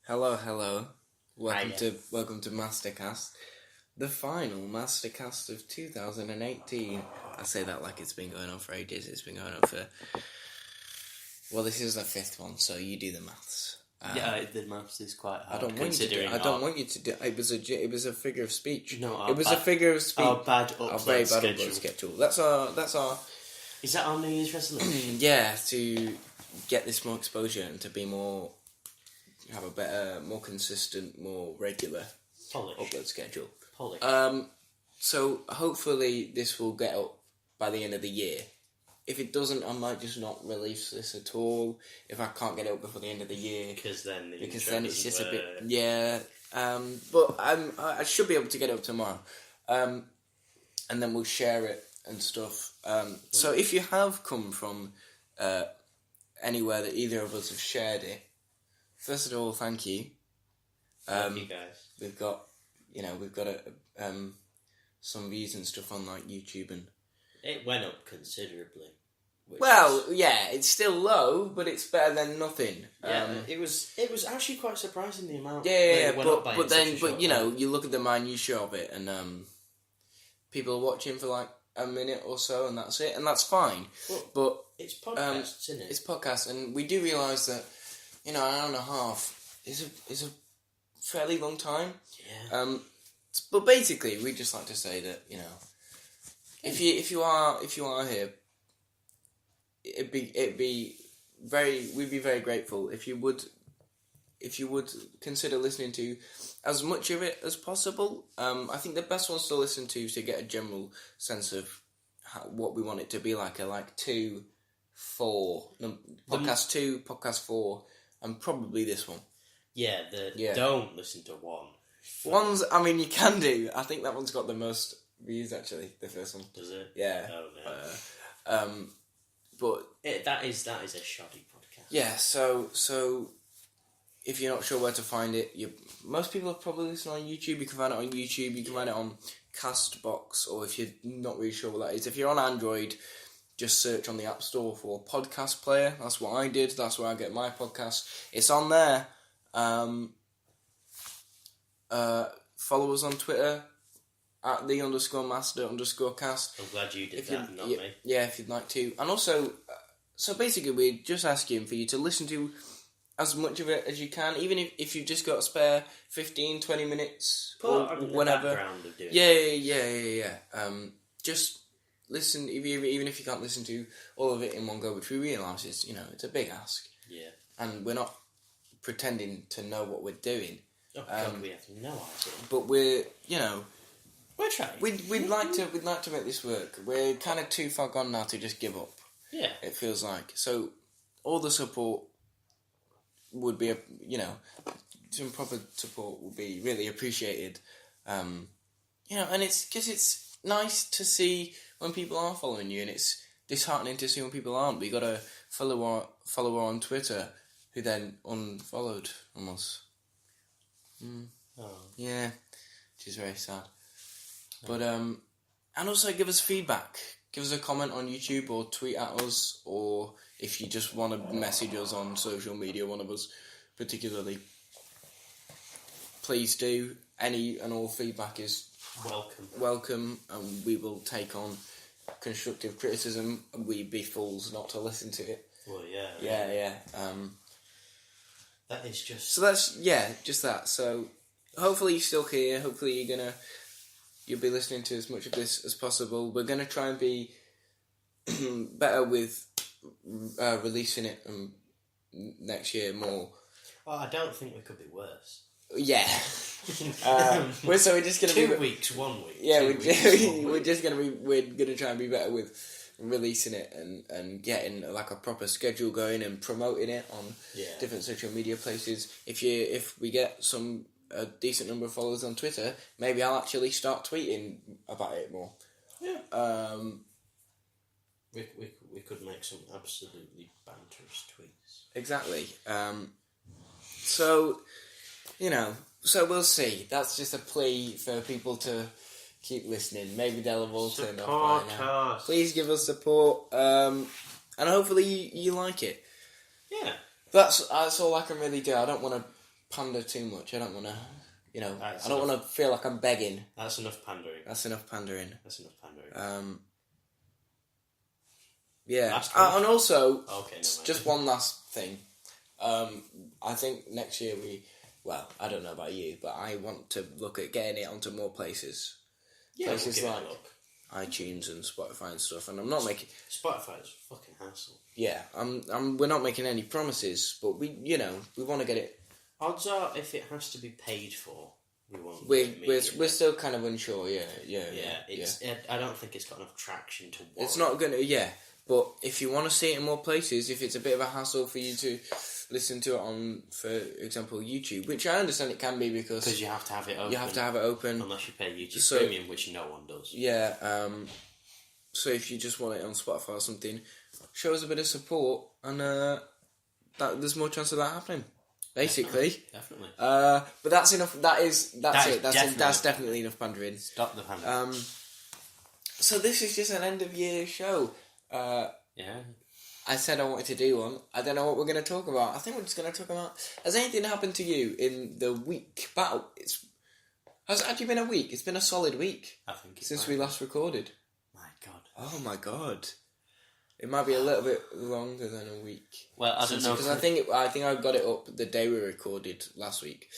Hello. Welcome Hiya. to MasterCast, the final MasterCast of 2018. I say that like it's been going on for ages. It's been going on for... Well, this is the fifth one, so you do the maths. The maths is quite hard. I don't want you to do. I don't want you to do. It was a figure of speech. No, it was a figure of speech. Our bad very upload bad upload schedule. That's our. Is that our New Year's resolution? Yeah, to get this more exposure and to be more, have a better, more consistent, more regular upload schedule. Polish. So hopefully this will get up by the end of the year. If it doesn't, I might just not release this at all. If I can't get it up before the end of the year, because then it's just a bit. Yeah. But I should be able to get it up tomorrow. And then we'll share it and stuff. So if you have come from anywhere that either of us have shared it, first of all, thank you. Thank you guys. We've got some views and stuff on like YouTube, and it went up considerably. It's still low, but it's better than nothing. Yeah, it was actually quite surprising the amount. But you look at the minutiae of it, and people are watching for like a minute or so, and that's it, and that's fine. But it's podcasts, isn't it? It's podcasts, and we do realise that an hour and a half is a fairly long time. Yeah. But basically, we just like to say that if you are here, we'd be very grateful if you would consider listening to as much of it as possible. I think the best ones to listen to get a general sense of what we want it to be like. Like 2, 4, podcast 2, podcast 4, and probably this one. Yeah, don't listen to 1. One's, I mean, you can do. I think that one's got the most views, actually, the first one. Does it? Yeah. Oh, no. But that is a shoddy podcast. Yeah, so if you're not sure where to find it, most people have probably listened on YouTube. You can find it on YouTube. You can find it on Castbox, or if you're not really sure what that is, if you're on Android, just search on the App Store for Podcast Player. That's what I did. That's where I get my podcast. It's on there. Follow us on Twitter at _master_cast. I'm glad you did that, not me. Yeah, if you'd like to. And also, so basically we're just asking for you to listen to as much of it as you can, even if you've just got a spare 15, 20 minutes or whenever. Background of doing Yeah. Just listen, even if you can't listen to all of it in one go, which we realise is, it's a big ask. Yeah. And we're not pretending to know what we're doing. Oh, God, we have no idea. But we're trying. We'd like to make this work. We're kind of too far gone now to just give up. Yeah. It feels like. So all the support would be, some proper support would be really appreciated. And it's because it's nice to see when people are following you, and it's disheartening to see when people aren't. We got a follower on Twitter who then unfollowed from us. Oh. Yeah, which is very sad. But and also give us feedback. Give us a comment on YouTube or tweet at us, or if you just want to message us on social media, one of us particularly. Please do. Any and all feedback is welcome, and we will take on constructive criticism. We'd be fools not to listen to it. Well, yeah. Yeah. That is just... So that's, just that. So hopefully you're still here. Hopefully you'll be listening to as much of this as possible. We're going to try and be better with releasing it next year more. Well, I don't think we could be worse. Yeah. So we're just going to be... 2 weeks, 1 week. Yeah, we're going to try and be better with releasing it and getting like a proper schedule going and promoting it on different social media places. If we get a decent number of followers on Twitter, maybe I'll actually start tweeting about it more. Yeah. We could make some absolutely banterous tweets. Exactly. So we'll see. That's just a plea for people to keep listening. Maybe they'll have all turned off by now. Please give us support, and hopefully you like it. Yeah. That's all I can really do. I don't want to pander too much. I don't want to, That's I don't want to feel like I'm begging. That's enough pandering. That's enough pandering. Yeah. And also, just one last thing. I think next year I don't know about you, but I want to look at getting it onto more places. Yeah, places like iTunes and Spotify and stuff. And I'm not making... Spotify's a fucking hassle. Yeah, we're not making any promises, but we want to get it... Odds are, if it has to be paid for, we won't. We're still kind of unsure. Yeah. I don't think it's got enough traction to. It's not gonna. Yeah, but if you want to see it in more places, if it's a bit of a hassle for you to listen to it on, for example, YouTube, which I understand it can be because you have to have it open. You have to have it open unless you pay YouTube Premium, which no one does. Yeah. So if you just want it on Spotify or something, show us a bit of support, and there's more chance of that happening. Basically, definitely. But that's enough. That's it. That's definitely enough pandering. Stop the pandering. So this is just an end of year show. Yeah. I said I wanted to do one. I don't know what we're going to talk about. I think we're just going to talk about. Has anything happened to you in the week? Has it actually been a week? It's been a solid week. I think since we last recorded. My God. Oh my God. It might be a little bit longer than a week. Well, I don't know, because I think I got it up the day we recorded last week,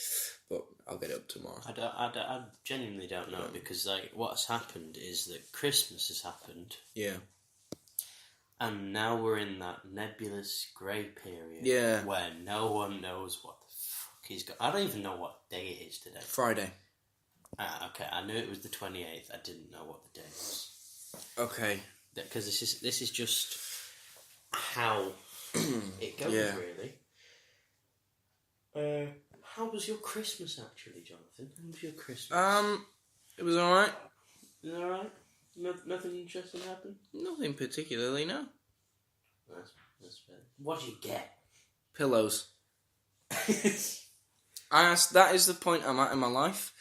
but I'll get it up tomorrow. I genuinely don't know because what's happened is that Christmas has happened. Yeah. And now we're in that nebulous grey period. Yeah. Where no one knows what the fuck he's got. I don't even know what day it is today. Friday. Okay, I knew it was the 28th. I didn't know what the day was. Okay. Because this is just how it goes, really. How was your Christmas, actually, Jonathan? How was your Christmas? It was alright. Is it alright? Nothing interesting happened? Nothing particularly, no. That's fair. What did you get? Pillows. That is the point I'm at in my life.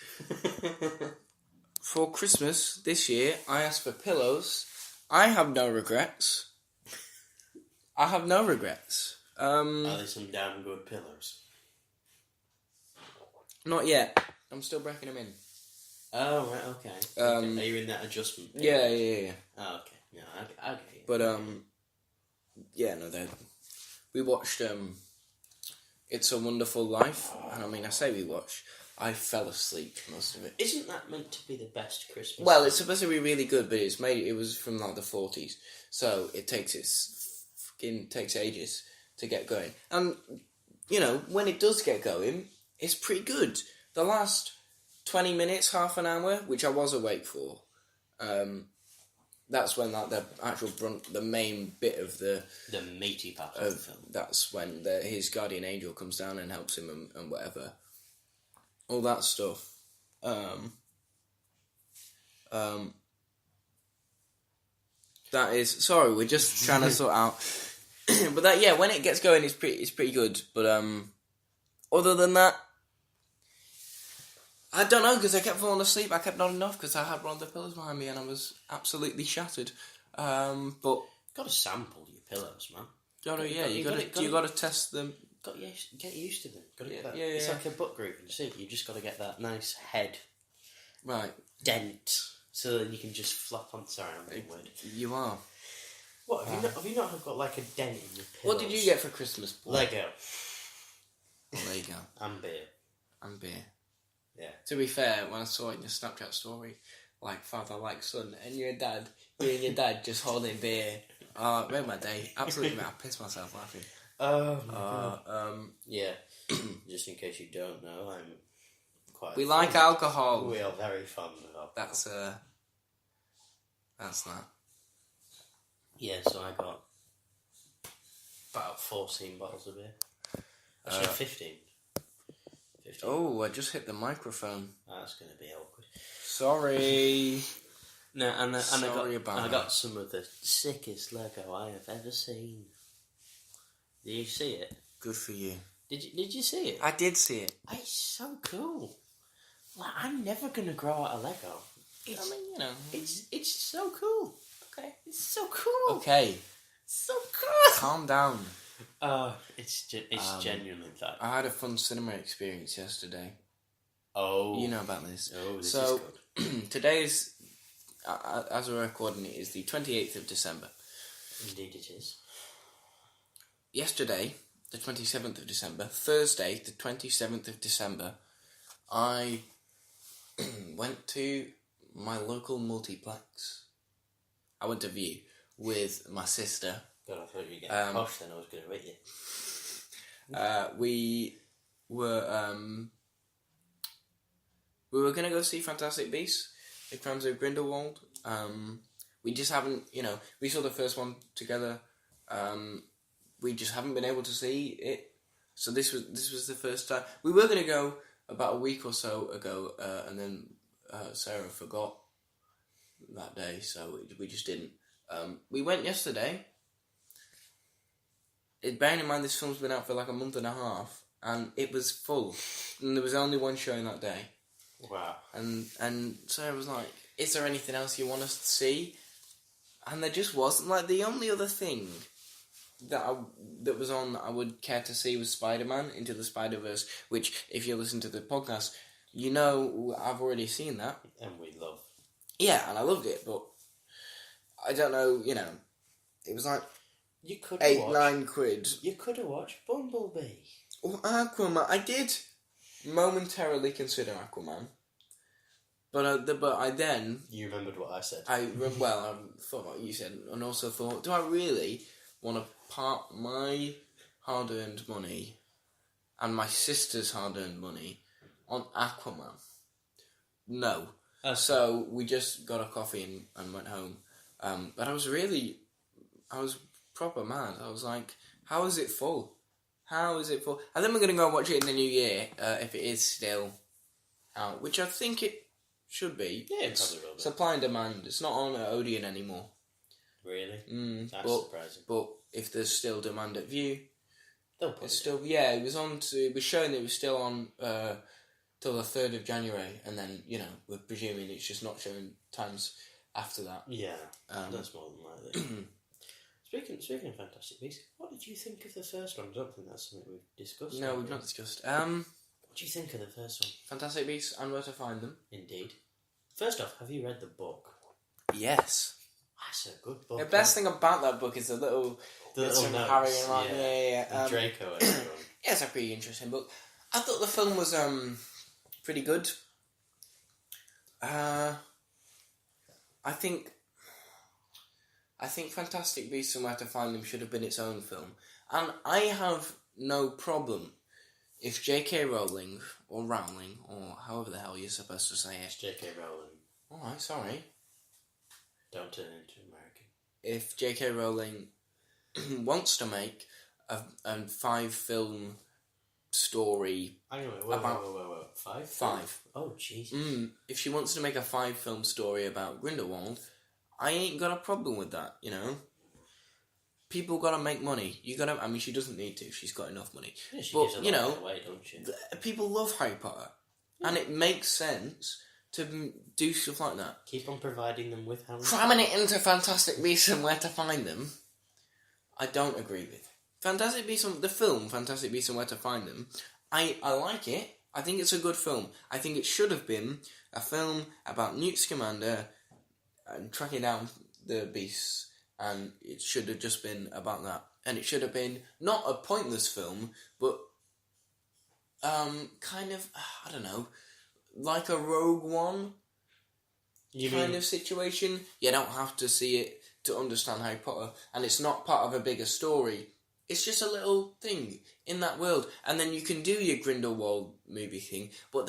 For Christmas this year, I asked for pillows. I have no regrets. Are they some damn good pillows? Not yet. I'm still breaking them in. Oh, right, okay. Are you in that adjustment Yeah. period? Oh, okay. Yeah, I get you. But, yeah, no, we watched, It's a Wonderful Life. And I mean, I say we watched. I fell asleep most of it. Isn't that meant to be the best Christmas? Well, it's supposed to be really good, but it was from like the 40s, so it takes ages to get going. And when it does get going, it's pretty good. The last 20 minutes, half an hour, which I was awake for, that's when the actual the main bit of the meaty part of the film. That's when his guardian angel comes down and helps him and whatever. All that stuff. That is... Sorry, we're just trying to sort out... But when it gets going, it's pretty good. But other than that, I don't know, because I kept falling asleep. I kept nodding off because I had one of the pillows behind me and I was absolutely shattered. But... Got to sample your pillows, man. You got to test them. Get used to them. Yeah. It's like a book group. You just got to get that nice head, right, dent, so that you can just flop on. Sorry, I'm being weird. You are. What have you not got like a dent in your pillows? What did you get for Christmas, Paul? Lego. And beer. Yeah. To be fair, when I saw it in your Snapchat story, like father, like son, and you and your dad just holding beer. It made my day. Absolutely, I pissed myself laughing. Oh my God. Yeah. Just in case you don't know, I'm quite. We like alcohol. We are very fond of alcohol. That's that. Yeah, so I got about 14 bottles of beer. Actually, 15. Oh, I just hit the microphone. That's going to be awkward. Sorry. No, and I got that. some of the sickest Lego I have ever seen. Did you see it? Good for you. Did you see it? I did see it. It's so cool. Like, I'm never gonna grow out of Lego. It's so cool. Okay. It's so cool. Okay. So cool. Calm down. It's genuinely that. I had a fun cinema experience yesterday. Oh. You know about this. Oh, this so, is good. Today is, as we're recording it, is the 28th of December. Indeed it is. Yesterday, the 27th of December, Thursday, the 27th of December, I went to my local multiplex. I went to View with my sister. God, I thought you were getting posh then, I was going to rate you. We were going to go see Fantastic Beasts, The Crimes of Grindelwald. We just haven't, we saw the first one together. We just haven't been able to see it. So this was the first time. We were going to go about a week or so ago, and then Sarah forgot that day, so we just didn't. We went yesterday. Bearing in mind this film's been out for like a month and a half, and it was full. And there was only one showing that day. Wow. And Sarah was like, is there anything else you want us to see? And there just wasn't. Like, the only other thing that was on that I would care to see was Spider-Man Into the Spider-Verse, which, if you listen to the podcast, you know I've already seen that. And we love. Yeah, and I loved it, but I don't know, it was like you could 8-9 quid. You could have watched Bumblebee. Or Aquaman. I did momentarily consider Aquaman. But I then... You remembered what I said. I thought what you said, and also thought, do I really want to part my hard-earned money and my sister's hard-earned money on Aquaman? No. So we just got a coffee and went home. But I was proper mad. I was like, how is it full? How is it full? And then we're going to go and watch it in the new year, if it is still out, which I think it should be. Yeah, it probably will be. Supply and demand. It's not on Odeon anymore. Really? That's surprising. But if there's still demand at View, they'll put it's still... Yeah, it was showing it was still on till the 3rd of January, and then, we're presuming it's just not showing times after that. Yeah, that's more than likely. Speaking of Fantastic Beasts, what did you think of the first one? I don't think that's something we've discussed. No, we've not discussed. What do you think of the first one? Fantastic Beasts and Where to Find Them. Indeed. First off, have you read the book? Yes. That's a good book. The best thing about that book is the little notes, Harry and Ron. Yeah. Draco and everyone. Yeah, it's a pretty interesting book. I thought the film was pretty good. I think Fantastic Beasts and Where to Find Them should have been its own film. And I have no problem if J.K. Rowling, or however the hell you're supposed to say it. It's J.K. Rowling. Alright, sorry. Don't turn into American. If J.K. Rowling wants to make a 5-film story... Hang on, wait. 5? 5. Oh, jeez. If she wants to make a 5-film story about Grindelwald, I ain't got a problem with that, People gotta make money. She doesn't need to. She's got enough money. Yeah, she but, gives a lot away, don't she? People love Harry Potter. Yeah. And it makes sense to do stuff like that. Keep on providing them with Harry. Cramming it into Fantastic Beasts and Where to Find Them, I don't agree with. The film Fantastic Beasts and Where to Find Them, I like it. I think it's a good film. I think it should have been a film about Newt Scamander and tracking down the beasts, and it should have just been about that. And it should have been not a pointless film, but kind of, I don't know, like a Rogue One kind of situation. You don't have to see it to understand Harry Potter, and it's not part of a bigger story. It's just a little thing in that world, and then you can do your Grindelwald movie thing, but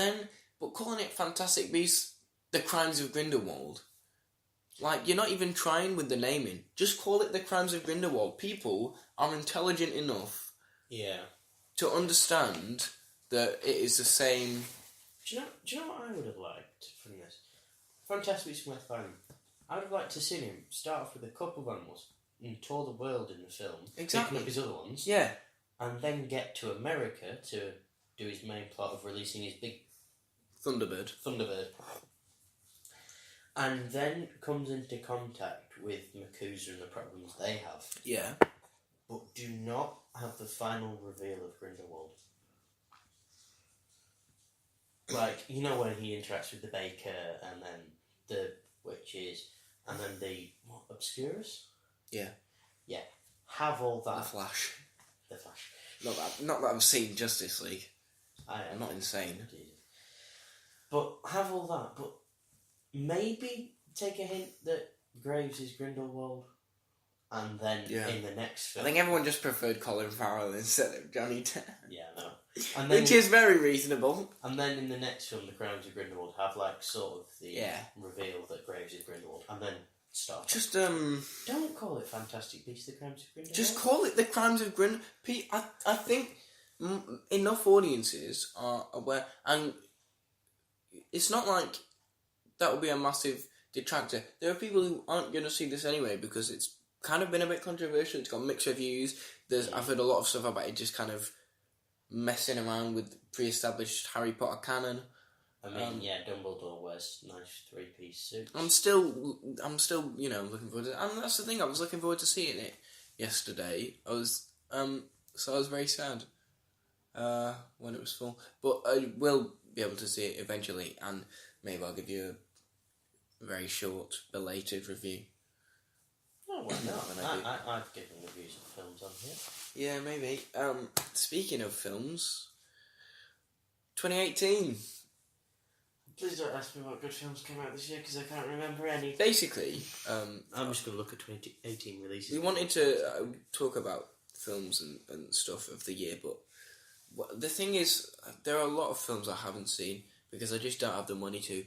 calling it Fantastic Beasts: The Crimes of Grindelwald, like, you're not even trying with the naming. Just call it The Crimes of Grindelwald. People are intelligent enough, to understand that it is the same. Do you know what I would have liked from this? Fantastic Beasts and Where to Find Them. I would have liked to see him start off with a couple of animals and tour the world in the film, picking up his other ones, and then get to America to do his main plot of releasing his big Thunderbird, and then comes into contact with MACUSA and the problems they have. Yeah, but do not have the final reveal of Grindelwald. Like, you know when he interacts with the baker and then the witches and then the Obscurus? Yeah. Yeah. Have all that. The Flash. The Flash. Not that I've seen Justice League. I'm not insane. But have all that, but maybe take a hint that Graves is Grindelwald. And then in the next film... I think everyone just preferred Colin Farrell instead of Johnny Depp. Yeah, I know. And then, which is very reasonable. And then in the next film, The Crimes of Grindelwald, have like sort of the reveal that Graves is Grindelwald. And then start. Just, don't call it Fantastic Beasts, The Crimes of Grindelwald. Just call it The Crimes of Grindelwald. I think enough audiences are aware, and it's not like that would be a massive detractor. There are people who aren't going to see this anyway because it's kind of been a bit controversial. It's got mixed reviews. I've heard a lot of stuff about it just kind of messing around with pre-established Harry Potter canon. I mean, Dumbledore wears nice three-piece suits. I'm still, looking forward to it. And that's the thing, I was looking forward to seeing it yesterday. I was very sad when it was full. But I will be able to see it eventually, and maybe I'll give you a very short, belated review. Oh, why not? I've given reviews of films on here. Yeah, maybe. Speaking of films, 2018. Please don't ask me what good films came out this year because I can't remember any. Basically, I'm just going to look at 2018 releases. We wanted to talk about films and stuff of the year, but the thing is, there are a lot of films I haven't seen because I just don't have the money to.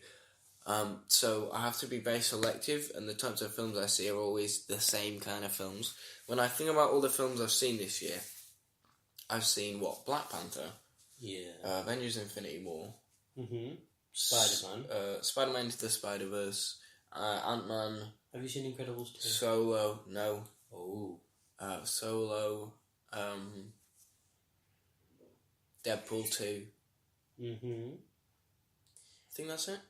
So I have to be very selective, and the types of films I see are always the same kind of films. When I think about all the films I've seen this year, I've seen Black Panther, Avengers: Infinity War, Spider-Man, Spider-Man Into the Spider-Verse, Ant-Man. Have you seen Incredibles 2? Solo, no. Oh. Solo, Deadpool 2. I think that's it.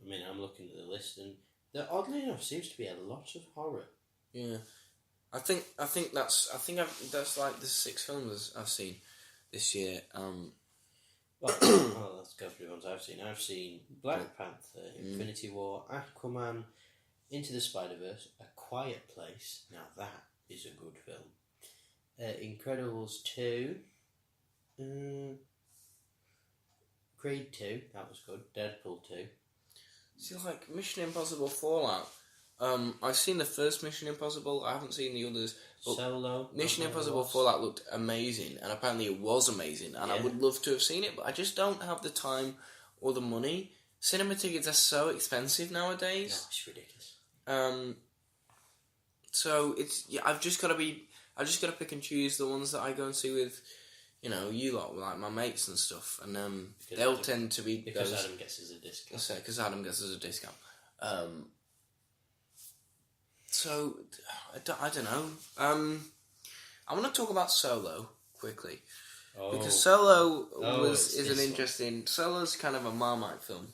I mean, I'm looking at the list, and there, oddly enough, seems to be a lot of horror. Yeah, I think that's like the 6 films I've seen this year. Well, let's go through the ones I've seen. I've seen Black Panther, Infinity War, Aquaman, Into the Spider-Verse, A Quiet Place. Now that is a good film. Incredibles 2. Creed 2, that was good. Deadpool 2. See, like Mission Impossible Fallout. I've seen the first Mission Impossible. I haven't seen the others. But Solo. Mission Impossible Fallout looked amazing, and apparently it was amazing. And I would love to have seen it, but I just don't have the time or the money. Cinema tickets are so expensive nowadays. No, it's ridiculous. So I've just got to pick and choose the ones that I go and see with, you lot, like my mates and stuff, and they'll tend to be because Adam gets us a discount. Because Adam gets us a discount. So I don't know. I want to talk about Solo quickly because Solo is an interesting. Solo's kind of a Marmite film.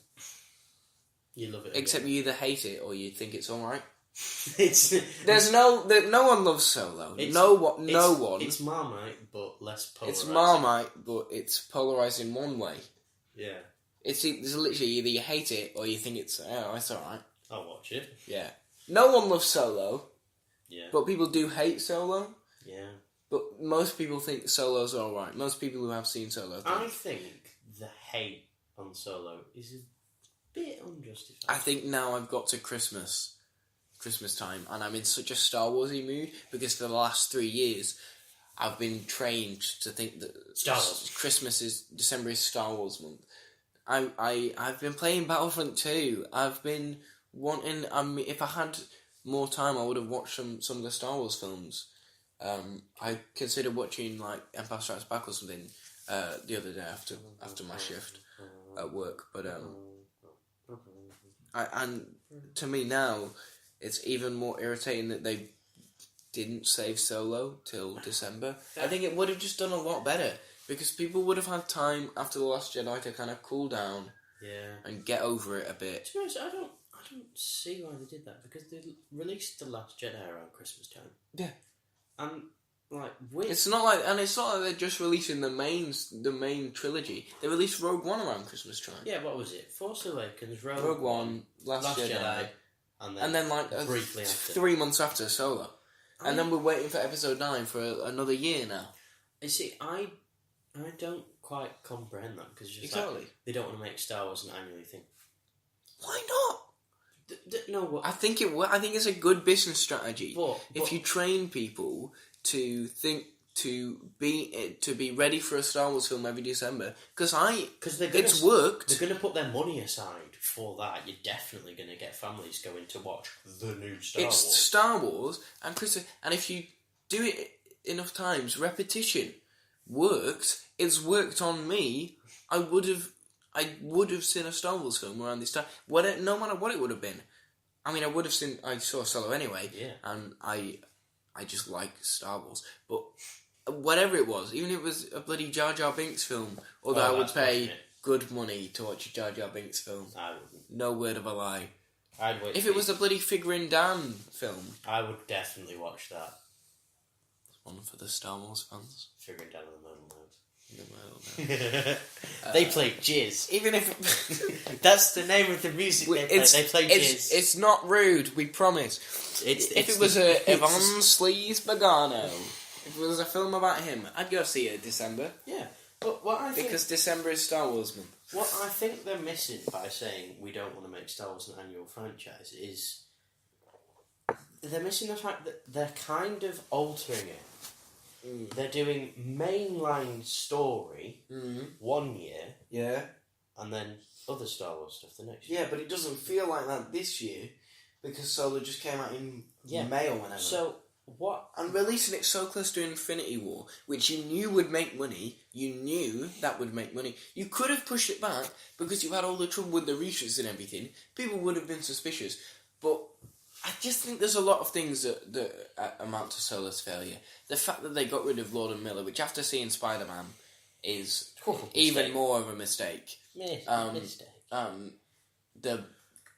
You love it, except you either hate it or you think it's all right. No one loves Solo. No one. It's Marmite, but less polarizing. It's Marmite, but it's polarized in one way. Yeah. It's literally either you hate it or you think it's alright. I'll watch it. Yeah. No one loves Solo. Yeah. But people do hate Solo. Yeah. But most people think Solo's alright. Most people who have seen Solo I think the hate on Solo is a bit unjustified. I think now I've got to Christmas time, and I'm in such a Star Warsy mood because for the last 3 years I've been trained to think that December is Star Wars month. I've been playing Battlefront 2. I've been wanting. If I had more time, I would have watched some of the Star Wars films. I considered watching like Empire Strikes Back or something the other day after my shift at work, but and to me now, it's even more irritating that they didn't save Solo till December. I think it would have just done a lot better because people would have had time after The Last Jedi to kind of cool down, and get over it a bit. To be honest, I don't see why they did that because they released The Last Jedi around Christmas time. Yeah, and It's not like they're just releasing the main trilogy. They released Rogue One around Christmas time. Yeah, what was it? Force Awakens, Rogue One, Last Jedi, and then briefly after. 3 months after Solo, and then we're waiting for Episode 9 for another year now. You see, I don't quite comprehend that because they don't want to make Star Wars an annual thing. Why not? No, I think it's a good business strategy. If you train people to be ready for a Star Wars film every December, it's worked. They're going to put their money aside for that. You're definitely going to get families going to watch the new Star Wars. It's Star Wars, and if you do it enough times, repetition works. It's worked on me. I would have seen a Star Wars film around this time. No matter what it would have been. I mean, I saw Solo anyway, and I just like Star Wars. But whatever it was, even if it was a bloody Jar Jar Binks film, although I would pay good money to watch a Jar Jar Binks film. I wouldn't. No word of a lie. I'd wait. If it was a bloody Figuring Dan film, I would definitely watch that. One for the Star Wars fans. Figuring Dan on the Moon World. They play jizz. Even if that's the name of the music they play. They play jizz. It's not rude. We promise. If it was a Ivan Sleaze Bagano, if it was a film about him, I'd go see it in December. Yeah, but because December is Star Wars month. What I think they're missing by saying we don't want to make Star Wars an annual franchise is they're missing the fact that they're kind of altering it. They're doing mainline story 1 year, and then other Star Wars stuff the next year. Yeah, but it doesn't feel like that this year because Solo just came out in May or whenever. So what? And releasing it so close to Infinity War, which you knew would make money, you could have pushed it back because you had all the trouble with the reshoots and everything. People would have been suspicious, but I just think there's a lot of things that amount to Solo's failure. The fact that they got rid of Lord and Miller, which after seeing Spider-Man is even more of a mistake. Mistake. The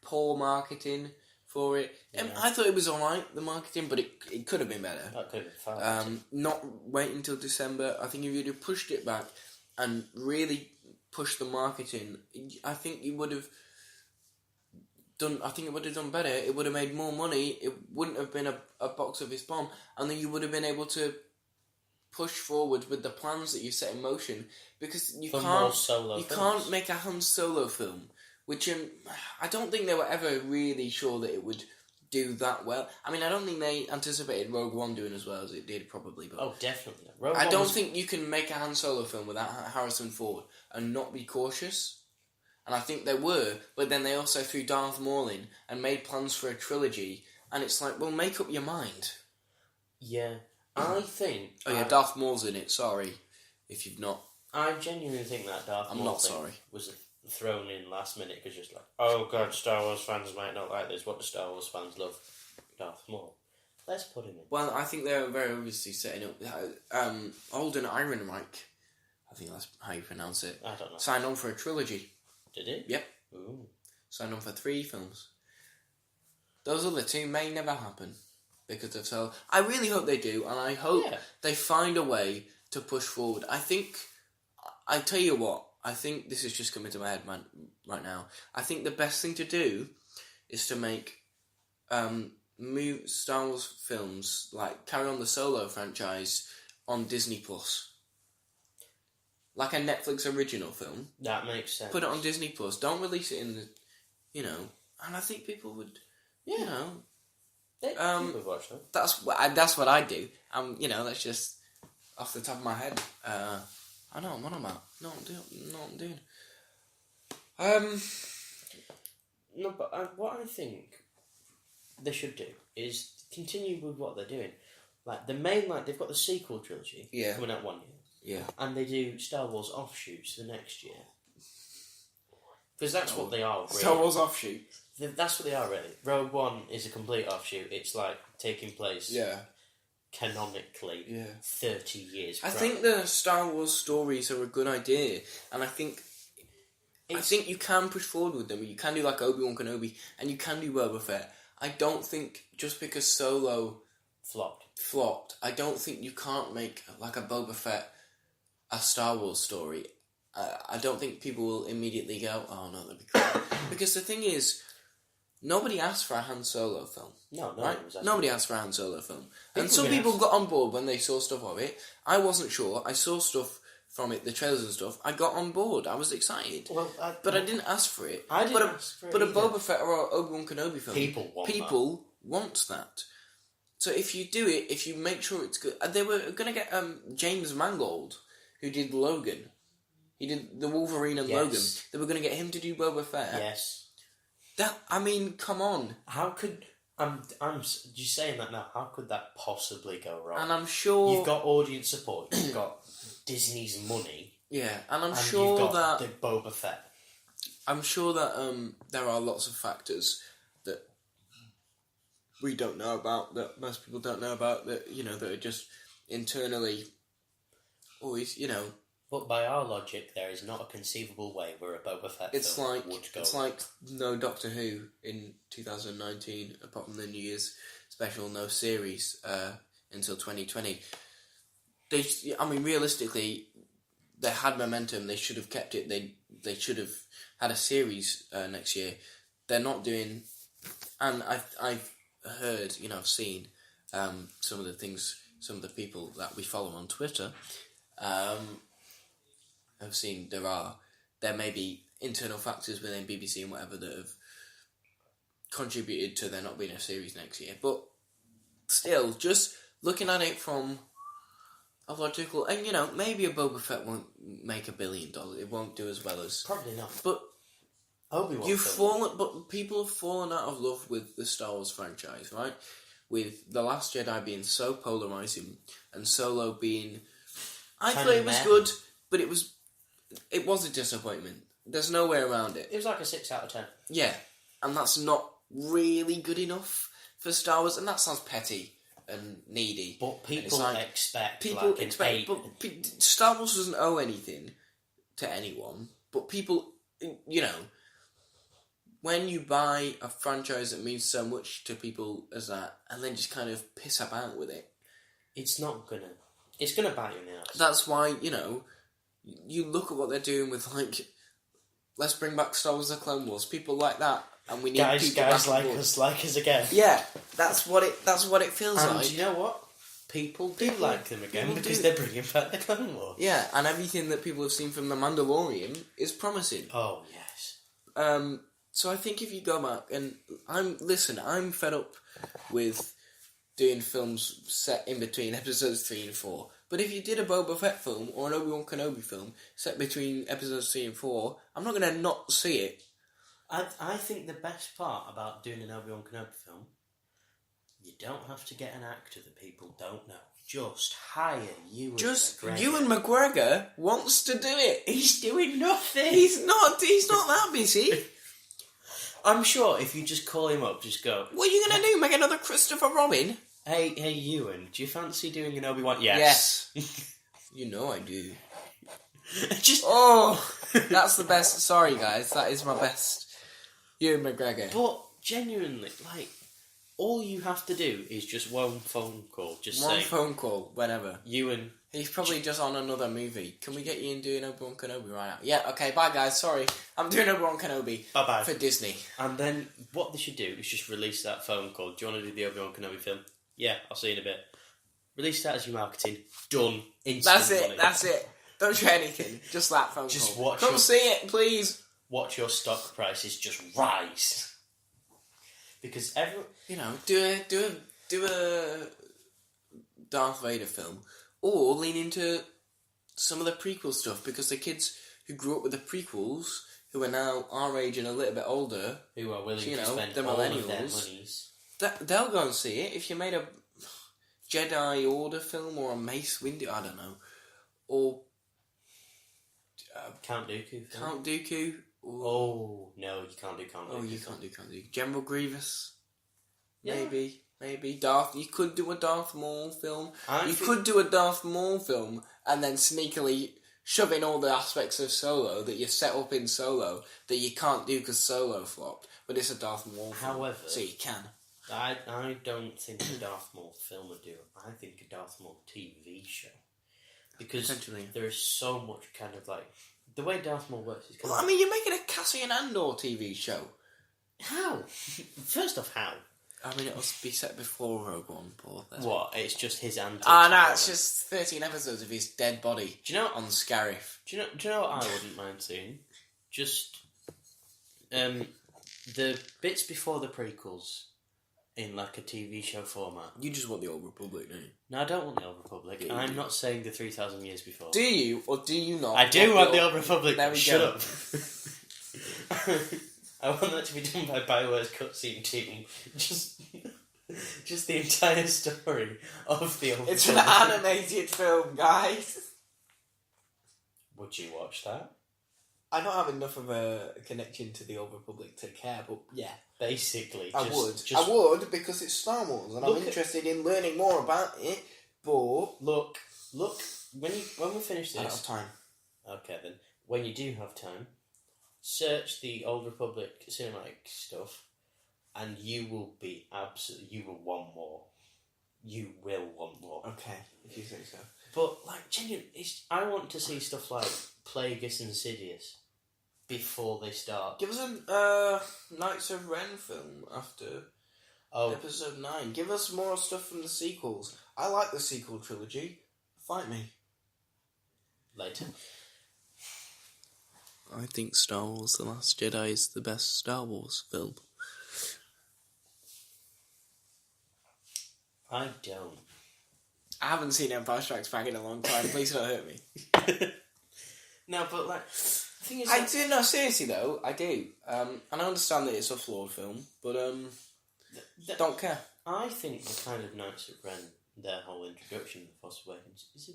poor marketing for it. I thought it was alright, the marketing, but it could have been better. That could have been fun. Not waiting until December. I think if you'd have pushed it back and really pushed the marketing, I think you would have done better. It would have made more money. It wouldn't have been a box office bomb, and then you would have been able to push forward with the plans that you set in motion. Because you can't make a Han Solo film, which I don't think they were ever really sure that it would do that well. I mean, I don't think they anticipated Rogue One doing as well as it did, probably. But definitely. I don't think you can make a Han Solo film without Harrison Ford and not be cautious. And I think they were, but then they also threw Darth Maul in and made plans for a trilogy. And it's like, well, make up your mind. Yeah, I think... Darth Maul's in it, sorry, if you've not... I genuinely think that Darth Maul was thrown in last minute because just like, oh god, Star Wars fans might not like this. What do Star Wars fans love? Darth Maul. Let's put him in. Well, I think they're very obviously setting up... Alden Ehrenreich, I think that's how you pronounce it, I don't know. signed on for a trilogy. Did it? Yep. Ooh. Signed on for 3 films. Those other 2 may never happen because of Solo. I really hope they do, and I hope they find a way to push forward. I tell you what, I think this is just coming to my head right now. I think the best thing to do is to make Star Wars films, like carry on the Solo franchise on Disney Plus. Like a Netflix original film. That makes sense. Put it on Disney Plus. Don't release it in the, and I think people would, people would watch that. That's what I do. That's just off the top of my head. I know what I'm at. No, I'm doing. No, but what I think they should do is continue with what they're doing. Like they've got the sequel trilogy coming out 1 year. Yeah. And they do Star Wars offshoots the next year. Because that's what they are, really. Star Wars offshoots? That's what they are, really. Rogue One is a complete offshoot. It's like taking place canonically 30 years I think the Star Wars stories are a good idea. And I think you can push forward with them. You can do like Obi-Wan Kenobi and you can do Boba Fett. I don't think just because Solo flopped. I don't think you can't make like a Boba Fett a Star Wars story. I don't think people will immediately go, "Oh no, that'd be cool." Because the thing is, nobody asked for a Han Solo film. No, right? Nobody asked for a Han Solo film. And some people got on board when they saw stuff of it. I wasn't sure. I saw stuff from it, the trailers and stuff. I got on board. I was excited. But I didn't ask for it. I didn't ask for it. But a Boba Fett or a Obi-Wan Kenobi film. People want that. So if you do it, if you make sure it's good... They were going to get James Mangold, who did Logan. He did the Wolverine and Logan. They were going to get him to do Boba Fett. Yes. Come on. How could... I'm just saying that now. How could that possibly go wrong? And I'm sure... You've got audience support. You've got Disney's money. Yeah, and I'm sure you've got that... the Boba Fett. I'm sure that there are lots of factors that we don't know about, that most people don't know about, that, that are just internally always, But by our logic, there is not a conceivable way where a Boba Fett film would go. It's like no Doctor Who in 2019, apart from the New Year's special, no series until 2020. Realistically, they had momentum. They should have kept it. They should have had a series next year. They're not doing... And I've heard, I've seen some of the things, some of the people that we follow on Twitter... I've seen there may be internal factors within BBC and whatever that have contributed to there not being a series next year. But still, just looking at it from a logical... And, maybe a Boba Fett won't make $1 billion. It won't do as well as... Probably not. But Obi-Wan but people have fallen out of love with the Star Wars franchise, right? With The Last Jedi being so polarising and Solo being... I thought it was good, but it was a disappointment. There's no way around it. It was like a 6 out of 10. Yeah, and that's not really good enough for Star Wars, and that sounds petty and needy. But people expect but Star Wars doesn't owe anything to anyone, but people, when you buy a franchise that means so much to people as that, and then just kind of piss about with it, it's gonna bite you in the ass. That's why, you look at what they're doing with, let's bring back Star Wars: The Clone Wars, people like that, and we need people guys like us again. Yeah, that's what it feels like. And you know what? People do like them again because they're bringing back the Clone Wars. Yeah, and everything that people have seen from The Mandalorian is promising. Oh yes. So I think if you go back, and I'm fed up with doing films set in between episodes 3 and 4. But if you did a Boba Fett film or an Obi-Wan Kenobi film set between episodes 3 and 4, I'm not going to not see it. I think the best part about doing an Obi-Wan Kenobi film, you don't have to get an actor that people don't know. Just hire Ewan McGregor. Ewan McGregor wants to do it. He's doing nothing. He's not that busy. I'm sure if you just call him up, just go... What are you going to do? Make another Christopher Robin? Hey, Ewan, do you fancy doing an Obi-Wan? Yes. You know I do. Oh, that's the best. Sorry, guys. That is my best. Ewan McGregor. But, genuinely, all you have to do is just one phone call. One phone call, whenever. Ewan... He's probably just on another movie. Can we get you in doing Obi-Wan Kenobi right now? Yeah, okay, bye guys, sorry. I'm doing Obi-Wan Kenobi. Bye-bye. For Disney. And then what they should do is just release that phone call. Do you want to do the Obi-Wan Kenobi film? Yeah, I'll see you in a bit. Release that as your marketing. Done. Instant That's it. Don't try anything. Just that phone call. Come see it, please. Watch your stock prices just rise. Because do a Darth Vader film. Or lean into some of the prequel stuff, because the kids who grew up with the prequels, who are now our age and a little bit older, who are willing to spend all of their monies, they'll go and see it. If you made a Jedi Order film or a Mace Windu, I don't know, or Count Dooku. Count Dooku. Oh no, you can't do Count Dooku. Oh, you can't do Count Dooku. General Grievous. Yeah. Maybe Darth. You could do a Darth Maul film. Could do a Darth Maul film and then sneakily shove in all the aspects of Solo that you set up in Solo that you can't do because Solo flopped. But it's a Darth Maul film. However, so you can. I don't think a Darth Maul film would do it. I think a Darth Maul TV show. Because there is so much kind of like... The way Darth Maul works is kind of... I mean, you're making a Cassian Andor TV show. How? First off, how? I mean, it'll be set before Rogue One, Paul. What? It's just his antics? It's just 13 episodes of his dead body. Do you know on Scarif? Do you know what I wouldn't mind seeing? Just the bits before the prequels in like a TV show format. You just want the Old Republic, don't you? No, I don't want the Old Republic. Yeah, I'm not saying the 3,000 years before. Do you or do you not? I do want the Old Republic. There we Shut go. up. I want that to be done by BioWare's cutscene team. Just the entire story of the Old It's Republic. an animated film, guys. Would you watch that? I don't have enough of a connection to the Old Republic to care, but yeah. Basically. I would, because it's Star Wars, and I'm interested in learning more about it, but... Look, when we finish this... I don't have time. Okay, then. When you do have time, search the Old Republic cinematic stuff, and you will want more. You will want more. Okay, if you say so. But, like, genuinely, I want to see stuff like Plagueis and Sidious before they start. Give us a Knights of Ren film after episode 9. Give us more stuff from the sequels. I like the sequel trilogy. Fight me. Later. I think Star Wars The Last Jedi is the best Star Wars film. I don't. I haven't seen Empire Strikes Back in a long time. Please don't hurt me. No, but like... The thing is, I do, no, seriously though, I do. And I understand that it's a flawed film, but don't care. I think the kind of Knights of Ren, their whole introduction to the Force Awakens, is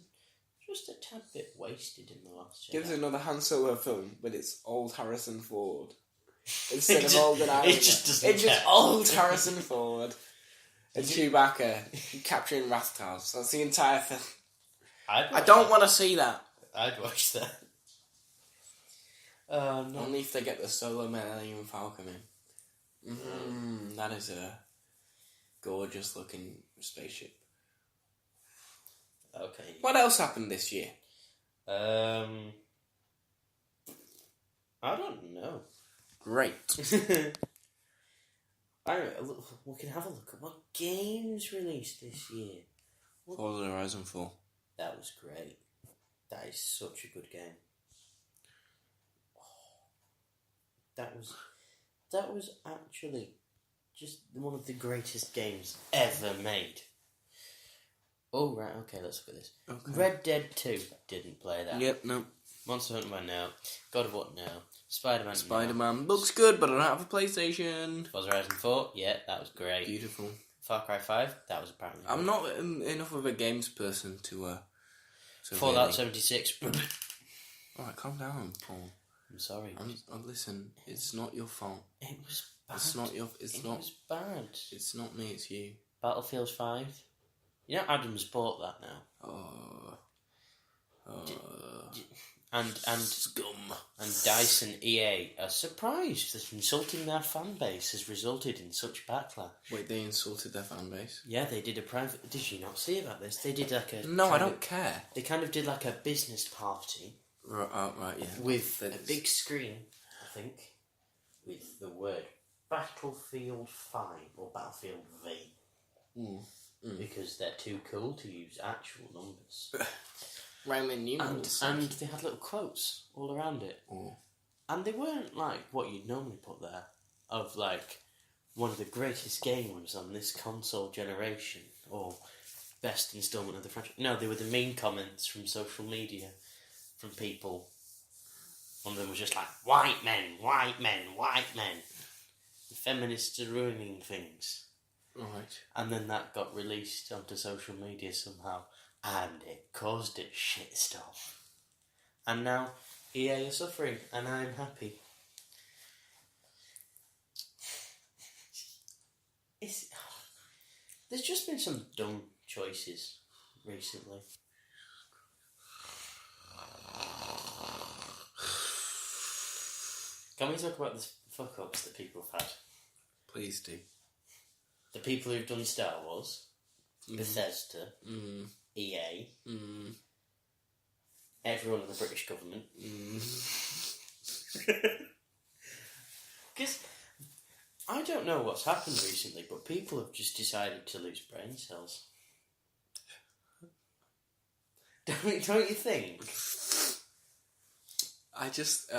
just a tad bit wasted in The Last Jedi. Give us another Han Solo film, but it's old Harrison Ford. Instead of old Iron Man. It's just old Harrison Ford. And Chewbacca capturing Rathars. That's the entire film. I don't want to see that. I'd watch that. No. Only if they get the Solo Millennium Falcon in. That is a gorgeous looking spaceship. Okay. What else happened this year? I don't know. Great. We can have a look at what games released this year. Forza Horizon 4. That was great. That is such a good game. That was actually just one of the greatest games ever made. Oh, right, okay, let's look at this. Okay. Red Dead 2, didn't play that. Yep, no. Monster Hunter Man now. God of War now. Spider-Man looks good, but I don't have a PlayStation. Forza Horizon 4, yeah, that was great. Beautiful. Far Cry 5, that was apparently I'm not enough of a games person to Fallout 76. Alright, calm down, Paul. I'm sorry. Listen, it's not your fault. It was bad. It was bad. It's not me, it's you. Battlefield 5. You know Adam's bought that now. And scum. And DICE and EA are surprised that insulting their fan base has resulted in such backlash. Wait, they insulted their fan base? Yeah, they did a private... Did you not see about this? They did like a... No, I don't care. They kind of did like a business party. Right, yeah. With a big screen, I think, with the word Battlefield 5 or Battlefield V. Because they're too cool to use actual numbers. Roman numerals. And they had little quotes all around it. And they weren't like what you'd normally put there, of like one of the greatest games on this console generation, or best installment of the franchise. No, they were the mean comments from social media, from people. One of them was just like, white men, white men, white men. The feminists are ruining things. Right. And then that got released onto social media somehow, and it caused a shitstorm. And now EA are suffering, and I'm happy. There's just been some dumb choices recently. Can we talk about the fuck-ups that people have had? Please do. the people who've done Star Wars, Bethesda, EA, everyone in the British government. Because I don't know what's happened recently, but people have just decided to lose brain cells. Don't you think? I just,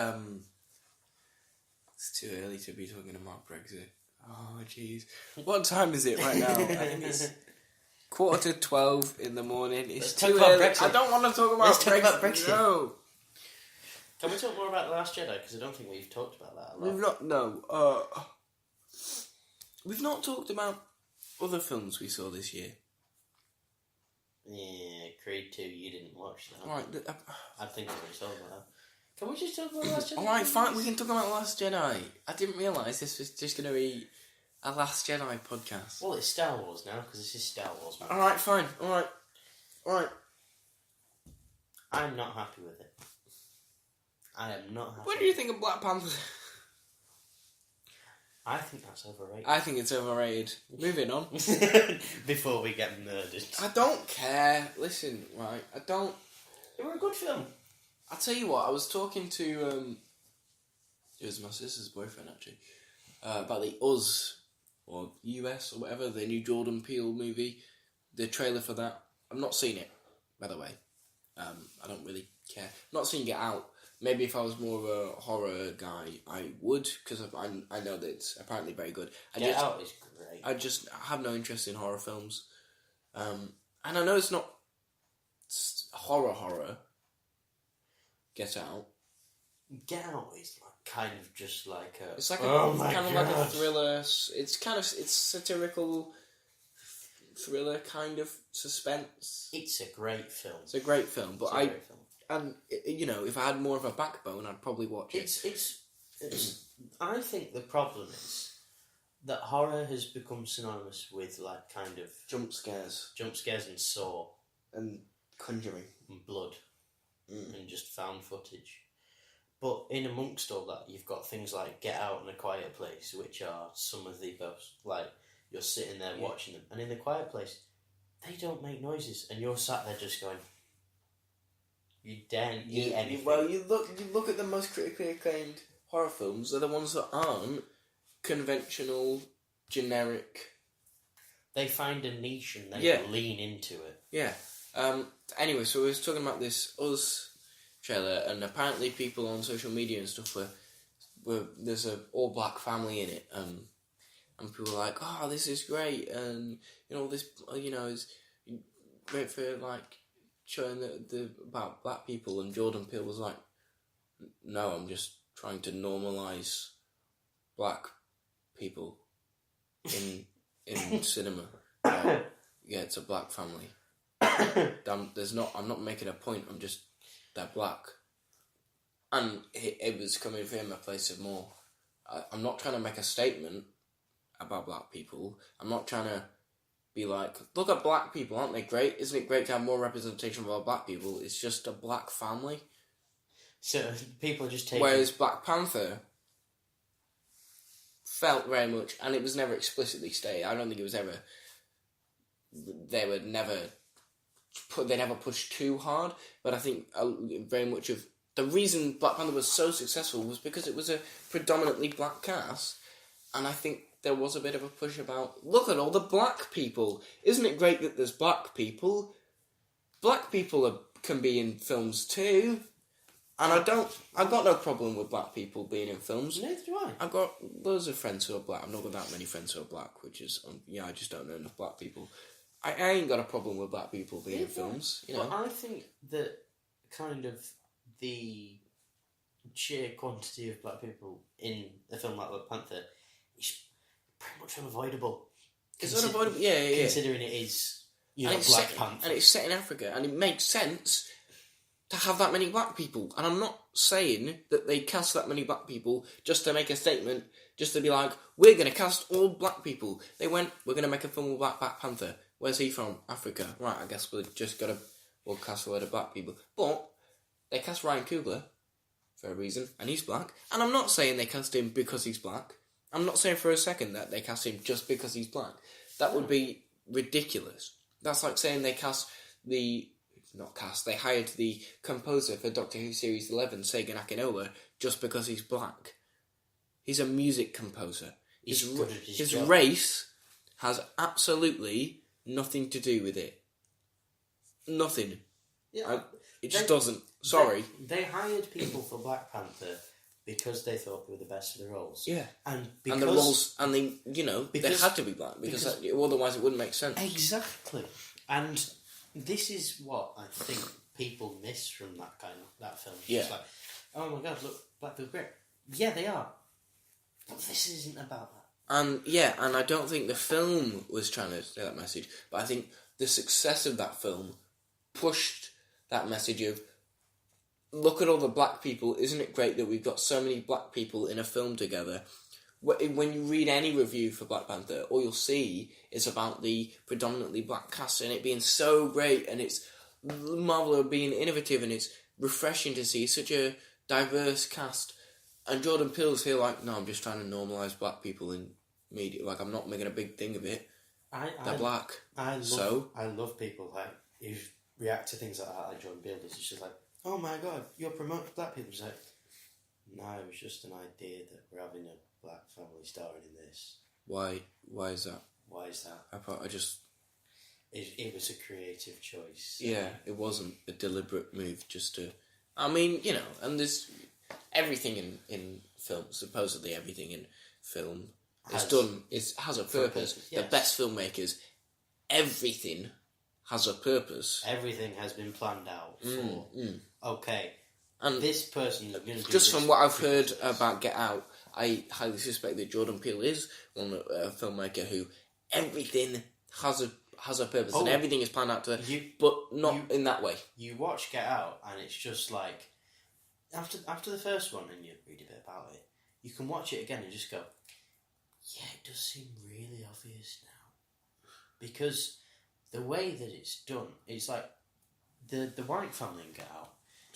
it's too early to be talking about Brexit. Oh, jeez. What time is it right now? I think it's 11:45 in the morning. It's too early. Brexit. I don't want to talk about Brexit. No. Can we talk more about The Last Jedi? Because I don't think we've talked about that a lot. We've not, no. We've not talked about other films we saw this year. Yeah, Creed 2, you didn't watch that. Right. I think we talked about that. Can we just talk about The Last Jedi? Alright, fine, we can talk about The Last Jedi. I didn't realise this was just going to be a Last Jedi podcast. Well, it's Star Wars now, because this is Star Wars. Alright, fine. Alright. I'm not happy with it. I am not happy. What do you think of Black Panther? I think that's overrated. I think it's overrated. Moving on. Before we get murdered. I don't care. Listen, right, I don't... It was a good film. I'll tell you what, I was talking to, it was my sister's boyfriend, actually, about the Us, or US, or whatever, the new Jordan Peele movie, the trailer for that. I've not seen it, by the way. I don't really care. Not seen Get Out. Maybe if I was more of a horror guy, I would, because I know that it's apparently very good. Get Out is great. I just have no interest in horror films. And I know it's not horror. Get Out. Get Out is kind of just like a... It's like like a thriller. It's satirical thriller kind of suspense. It's a great film. It's a great film, but and if I had more of a backbone, I'd probably watch it. It's I think the problem is that horror has become synonymous with like kind of jump scares and Saw and Conjuring and blood and just found footage. But in amongst all that, you've got things like Get Out and A Quiet Place, which are some of the most, like, you're sitting there watching them, and in The Quiet Place, they don't make noises, and you're sat there just going, you daren't eat anything. Well, you look at the most critically acclaimed horror films, they're the ones that aren't conventional, generic. They find a niche and they lean into it. Yeah. Anyway, so we was talking about this Us trailer, and apparently people on social media and stuff were there's a all black family in it, and people were like, "Oh, this is great," and this is great for like showing the about black people. And Jordan Peele was like, "No, I'm just trying to normalise black people in cinema. Yeah, it's a black family. I'm not making a point. They're black." And it was coming from a place of more. I'm not trying to make a statement about black people. I'm not trying to be like, look at black people, aren't they great? Isn't it great to have more representation of our black people? It's just a black family. So people are just taking... Whereas Black Panther felt very much, and it was never explicitly stated. I don't think it was ever... They never pushed too hard, but I think very much of... The reason Black Panther was so successful was because it was a predominantly black cast, and I think there was a bit of a push about, look at all the black people. Isn't it great that there's black people? Black people can be in films too. And I've got no problem with black people being in films. Neither do I. I've got loads of friends who are black. I've not got that many friends who are black, which is, I just don't know enough black people. I ain't got a problem with black people being in films, Well, I think that kind of the sheer quantity of black people in a film like Black Panther is pretty much unavoidable. It's unavoidable, yeah. Considering it is, Black Panther. And it's set in Africa, and it makes sense to have that many black people. And I'm not saying that they cast that many black people just to make a statement, just to be like, we're going to cast all black people. They went, we're going to make a film with Black Panther. Where's he from? Africa. Right, I guess we'll cast a load of black people. But they cast Ryan Coogler for a reason, and he's black. And I'm not saying they cast him because he's black. I'm not saying for a second that they cast him just because he's black. That would be ridiculous. That's like saying they they hired the composer for Doctor Who Series 11, Sega Akinola, just because he's black. He's a music composer. His race has absolutely nothing to do with it. Nothing. Yeah, it just doesn't. Sorry. They hired people for Black Panther because they thought they were the best for the roles. Yeah. And the roles, and they had to be black because otherwise it wouldn't make sense. Exactly. And this is what I think people miss from that film. It's just like, oh my god, look, black people great. Yeah, they are. But this isn't about that. And I don't think the film was trying to say that message, but I think the success of that film pushed that message of, look at all the black people, isn't it great that we've got so many black people in a film together? When you read any review for Black Panther, all you'll see is about the predominantly black cast and it being so great, and it's Marvel are being innovative, and it's refreshing to see such a diverse cast. And Jordan Peele's here like, no, I'm just trying to normalise black people in media. Like, I'm not making a big thing of it. They're black. I love people who react to things like Jordan Peele does. It's just like, oh my god, you're promoting black people. It's like, no, it was just an idea that we're having a black family starring in this. Why is that? Why is that? I just... It was a creative choice. Yeah, it wasn't a deliberate move just to... I mean, and there's... Everything in film, supposedly everything in film has a purpose. Yes. The best filmmakers, everything has a purpose. Everything has been planned out for. Okay, and this person is going to do just from what I've heard about Get Out, I highly suspect that Jordan Peele is a filmmaker who everything has a purpose and everything is planned out but not in that way. You watch Get Out and it's just like, after the first one and you read a bit about it, you can watch it again and just go, yeah, it does seem really obvious now. Because the way that it's done, it's like the white family in Get Out,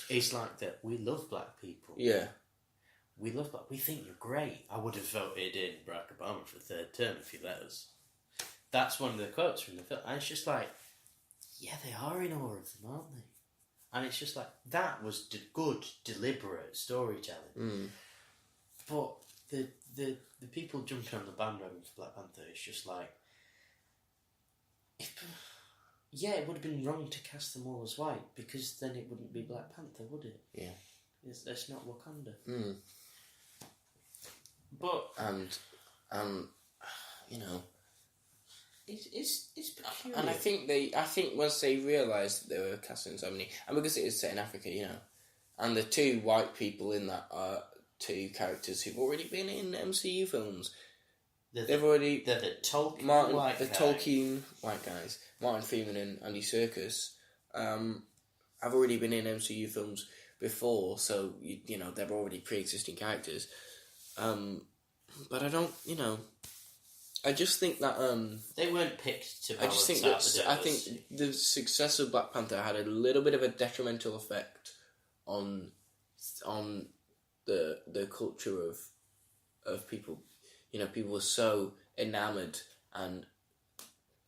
it's like that we love black people. Yeah. We think you're great. I would have voted in Barack Obama for a third term if he let us. That's one of the quotes from the film. And it's just like, yeah, they are in awe of them, aren't they? And it's just like, that was good, deliberate storytelling. But the people jumping on the bandwagon for Black Panther, it's just like, it would have been wrong to cast them all as white, because then it wouldn't be Black Panther, would it? Yeah. That's not Wakanda. But... It's peculiar. And I think once they realised they were casting so many, and because it is set in Africa, and the two white people in that are two characters who've already been in MCU films. They're the Tolkien white guys, Martin Freeman and Andy Serkis, have already been in MCU films before, so they're already pre-existing characters. But I don't, I just think that they weren't picked to balance I think the success of Black Panther had a little bit of a detrimental effect on the culture of people. People were so enamoured, and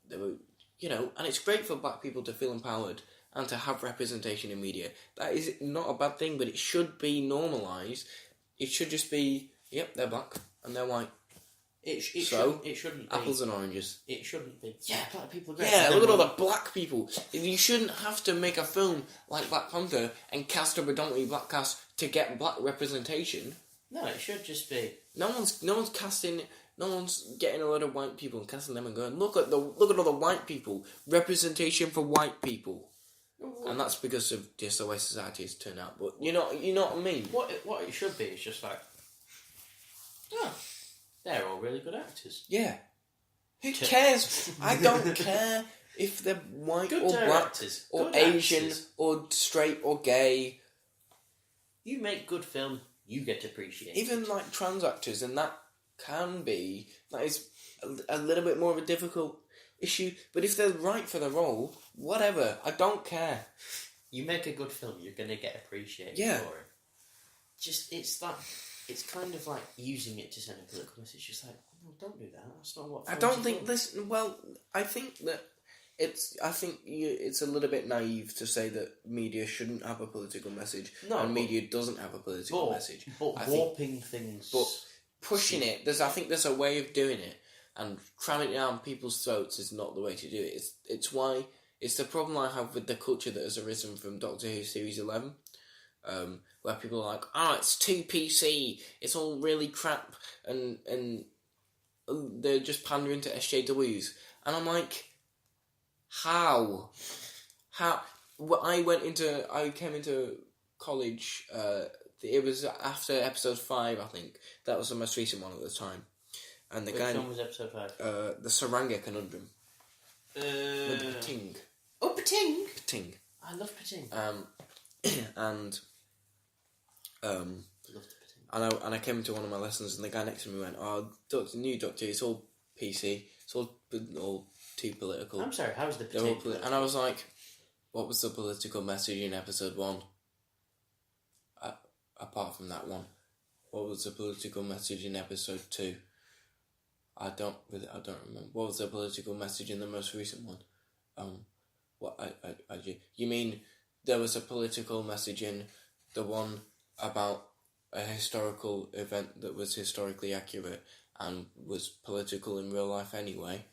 they were, and it's great for black people to feel empowered and to have representation in media. That is not a bad thing, but it should be normalised. It should just be, yep, they're black and they're white. It shouldn't be. Apples and oranges. It shouldn't be. Yeah, black people are great. Yeah, look at all the black people. You shouldn't have to make a film like Black Panther and cast a predominantly black cast to get black representation. No, it should just be. No one's casting. No one's getting a lot of white people and casting them and going, look at all the white people. Representation for white people. And that's because of just the way society has turned out. But you know what I mean. What it should be is just like, they're all really good actors. Yeah. Who cares? I don't care if they're white good or black or Asian actors. or straight or gay. You make good film, you get appreciated. Even like trans actors, and that is a little bit more of a difficult issue. But if they're right for the role, whatever, I don't care. You make a good film, you're going to get appreciated for it. It's that... it's kind of like using it to send a political message. It's like, no, don't do that. That's not what. I don't think this. Well, I think that it's a little bit naive to say that media shouldn't have a political message, and media doesn't have a political message. But warping things, but pushing it. I think there's a way of doing it, and cramming it down people's throats is not the way to do it. It's the problem I have with the culture that has arisen from Doctor Who Series 11, where people are like, it's too PC, it's all really crap, and they're just pandering to SJWs, and I'm like, how? I came into college. It was after episode 5, I think. That was the most recent one at the time. And the Which one was episode 5? The Saranga Conundrum. With Pating. Oh, Pating! Pating. I love Pating. And I came into one of my lessons, and the guy next to me went, new Doctor, it's all PC. It's all too political. I'm sorry, how's the Pating? And I was like, what was the political message in episode 1? Apart from that one, what was the political message in episode 2? I don't remember. What was the political message in the most recent one? You mean there was a political message in the one about a historical event that was historically accurate and was political in real life anyway?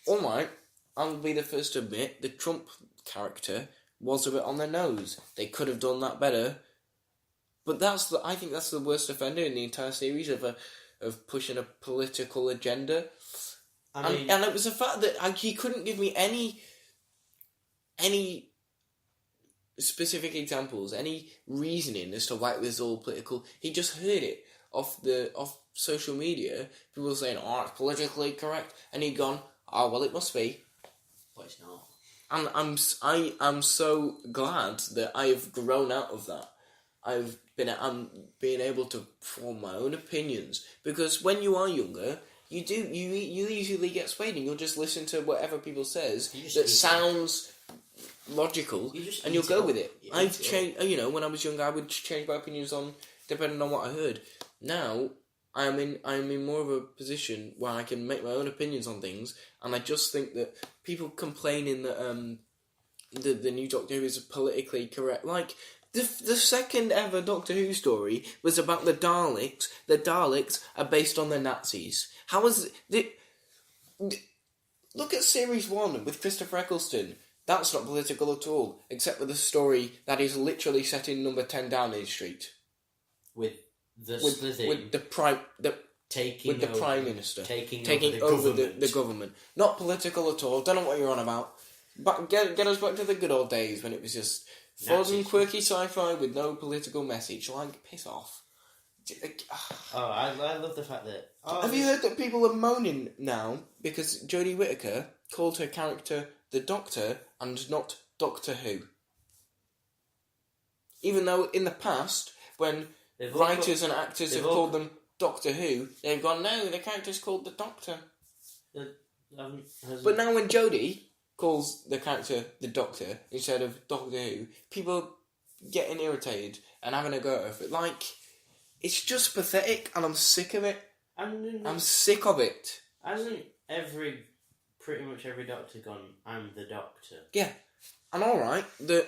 Alright, I'll be the first to admit the Trump character was a bit on the nose. They could have done that better. But I think that's the worst offender in the entire series of pushing a political agenda. And it was the fact that he couldn't give me any specific examples, any reasoning as to why it was all political. He just heard it off social media. People saying, it's politically correct, and he'd gone, well, it must be. But it's not. And I'm so glad that I have grown out of that. I'm being able to form my own opinions, because when you are younger, you usually get swayed, and you'll just listen to whatever people says that sounds logical, and you'll go with it. I've changed. When I was younger, I would change my opinions depending on what I heard. Now I'm in more of a position where I can make my own opinions on things, and I just think that people complaining that the new Doctor Who is politically correct, like. The second ever Doctor Who story was about the Daleks. The Daleks are based on the Nazis. How is it? Look at Series 1 with Christopher Eccleston. That's not political at all, except for the story that is literally set in number 10 Downing Street. With the Prime Minister taking over the government. Not political at all. Don't know what you're on about. But get us back to the good old days when it was just fun, quirky sci-fi with no political message. Like, piss off. I love the fact that... Have you heard that people are moaning now because Jodie Whittaker called her character the Doctor and not Doctor Who? Even though in the past, when writers and actors have called them Doctor Who, they've gone, no, the character's called the Doctor. But now when Jodie calls the character the Doctor instead of Doctor Who, people getting irritated and having a go at it. Like, it's just pathetic, and I'm sick of it. I'm sick of it. Hasn't pretty much every Doctor gone, I'm the Doctor? Yeah. And alright, the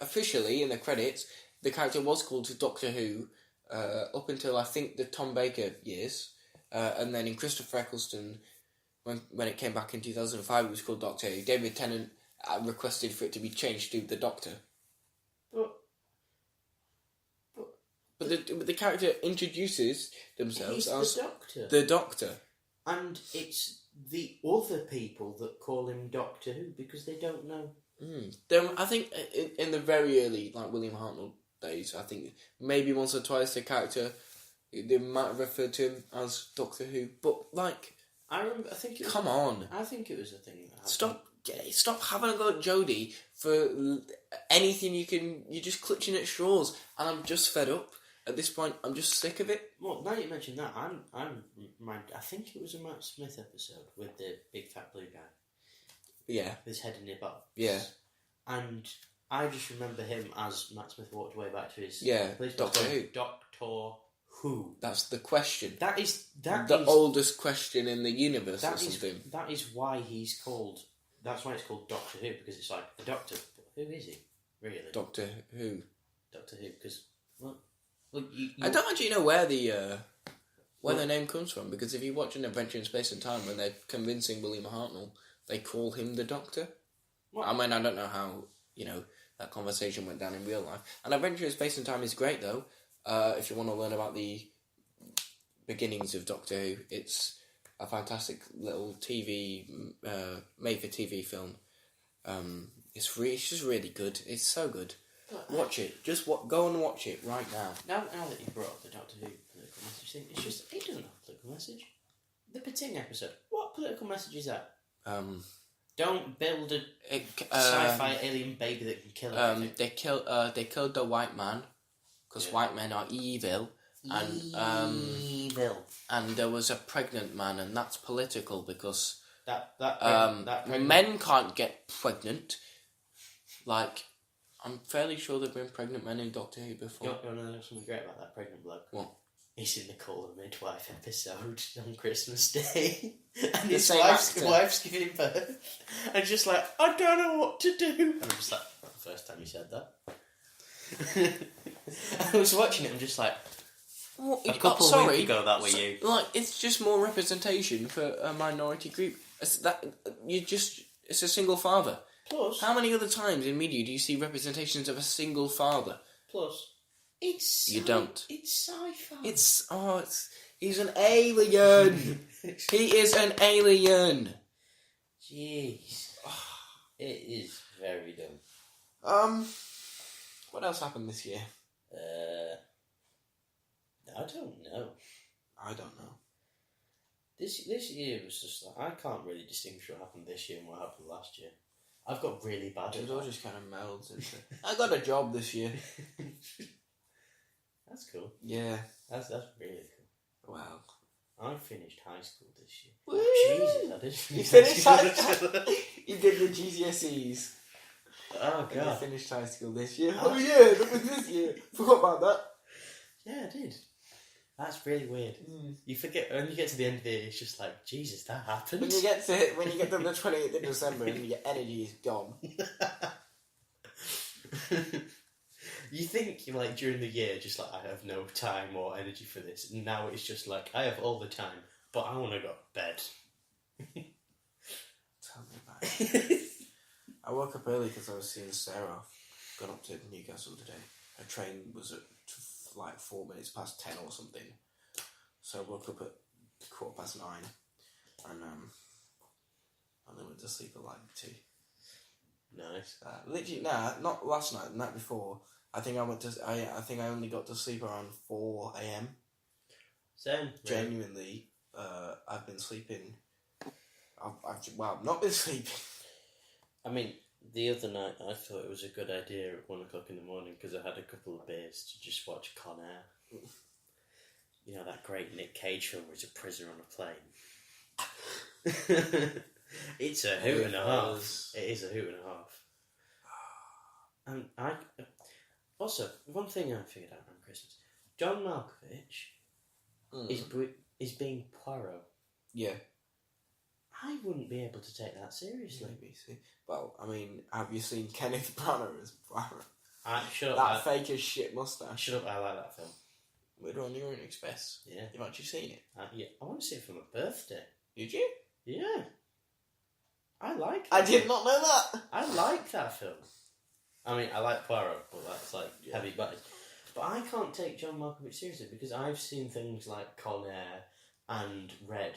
officially in the credits, the character was called Doctor Who up until I think the Tom Baker years, and then in Christopher Eccleston, when it came back in 2005, it was called Doctor Who. David Tennant requested for it to be changed to the Doctor. But the character introduces themselves as the Doctor. And it's the other people that call him Doctor Who because they don't know. I think in the very early, like William Hartnell days, I think maybe once or twice the character, they might have referred to him as Doctor Who. But like, come on! I think it was a thing. Stop having a go at Jodie for anything you can. You're just clutching at straws, and I'm just fed up. At this point, I'm just sick of it. Well, now you mention that, I think it was a Matt Smith episode with the big fat blue guy. Yeah. His head in a box. Yeah. And I just remember him as Matt Smith walked away back to his... Doctor Who. Doctor Who. That's the question. That is oldest question in the universe or something. That is why he's called... That's why it's called Doctor Who, because it's like, the Doctor. But who is he, really? Doctor Who. Doctor Who, because... I don't actually know where the name comes from, because if you watch An Adventure in Space and Time, when they're convincing William Hartnell, they call him the Doctor. What? I mean, I don't know how, that conversation went down in real life. An Adventure in Space and Time is great, though. If you want to learn about the beginnings of Doctor Who, it's a fantastic little made-for-TV film. It's just really good. It's so good. Watch it. Just go and watch it right now. Now that you brought up the Doctor Who political message thing, it's just, it doesn't have a political message. The Pitting episode, what political message is that? Don't build a sci-fi alien baby that can kill everything. They killed the white man, because white men are evil. And there was a pregnant man, and that's political, because men can't get pregnant. Like, I'm fairly sure there've been pregnant men in Doctor Who before. You know something great about that pregnant bloke? What? He's in the Call the Midwife episode on Christmas Day. And his wife's giving birth. And just like, I don't know what to do. And I'm just like, that's the first time you said that. I was watching it, I'm just like, a couple of weeks ago that were you. Like, it's just more representation for a minority group. It's a single father. Plus, how many other times in media do you see representations of a single father? Plus, you don't. It's sci-fi. He's an alien. He is an alien. Jeez, it is very dumb. What else happened this year? I don't know. This year was just like, I can't really distinguish what happened this year and what happened last year. I've got really bad. It all just kind of melds into. I got a job this year. That's cool. Yeah, that's really cool. Wow. I finished high school this year. Woo! Jesus, I did. You finished high school. You did your GCSEs. Oh god. You finished high school this year. Oh yeah, that was this year. Forgot about that. Yeah, I did. That's really weird. You forget when you get to the end of the year. It's just like, Jesus, that happened. When you get to the 28th of December and your energy is gone. You think like during the year, just like I have no time or energy for this. And now it's just like I have all the time, but I want to go to bed. Tell me about it. I woke up early because I was seeing Sarah off. Got up to Newcastle today. Her train was at like 4 minutes past 10 or something. So I woke up at 9:15 and then went to sleep at like 2. Nice. Literally, not last night. The night before, I think I only got to sleep around 4 a.m. Same. Genuinely, I've been sleeping. I've not been sleeping. I mean, the other night I thought it was a good idea at 1 o'clock in the morning because I had a couple of beers to just watch Con Air. You know, that great Nick Cage film where he's a prisoner on a plane. It's a hoot and a half. It is a hoot and a half. And also, one thing I figured out around Christmas, John Malkovich is being Poirot. Yeah. I wouldn't be able to take that seriously. Maybe, see. Well, I mean, have you seen Kenneth Branagh as Poirot? Shut up. That fake as shit moustache. Shut up, I like that film. We're on Orient Express. Yeah. You've actually seen it? Yeah. I want to see it for my birthday. Did you? Yeah. I like that. I did not know that. I like that film. I mean, I like Poirot, but that's like heavy butted. But I can't take John Malkovich seriously because I've seen things like Con Air and Red.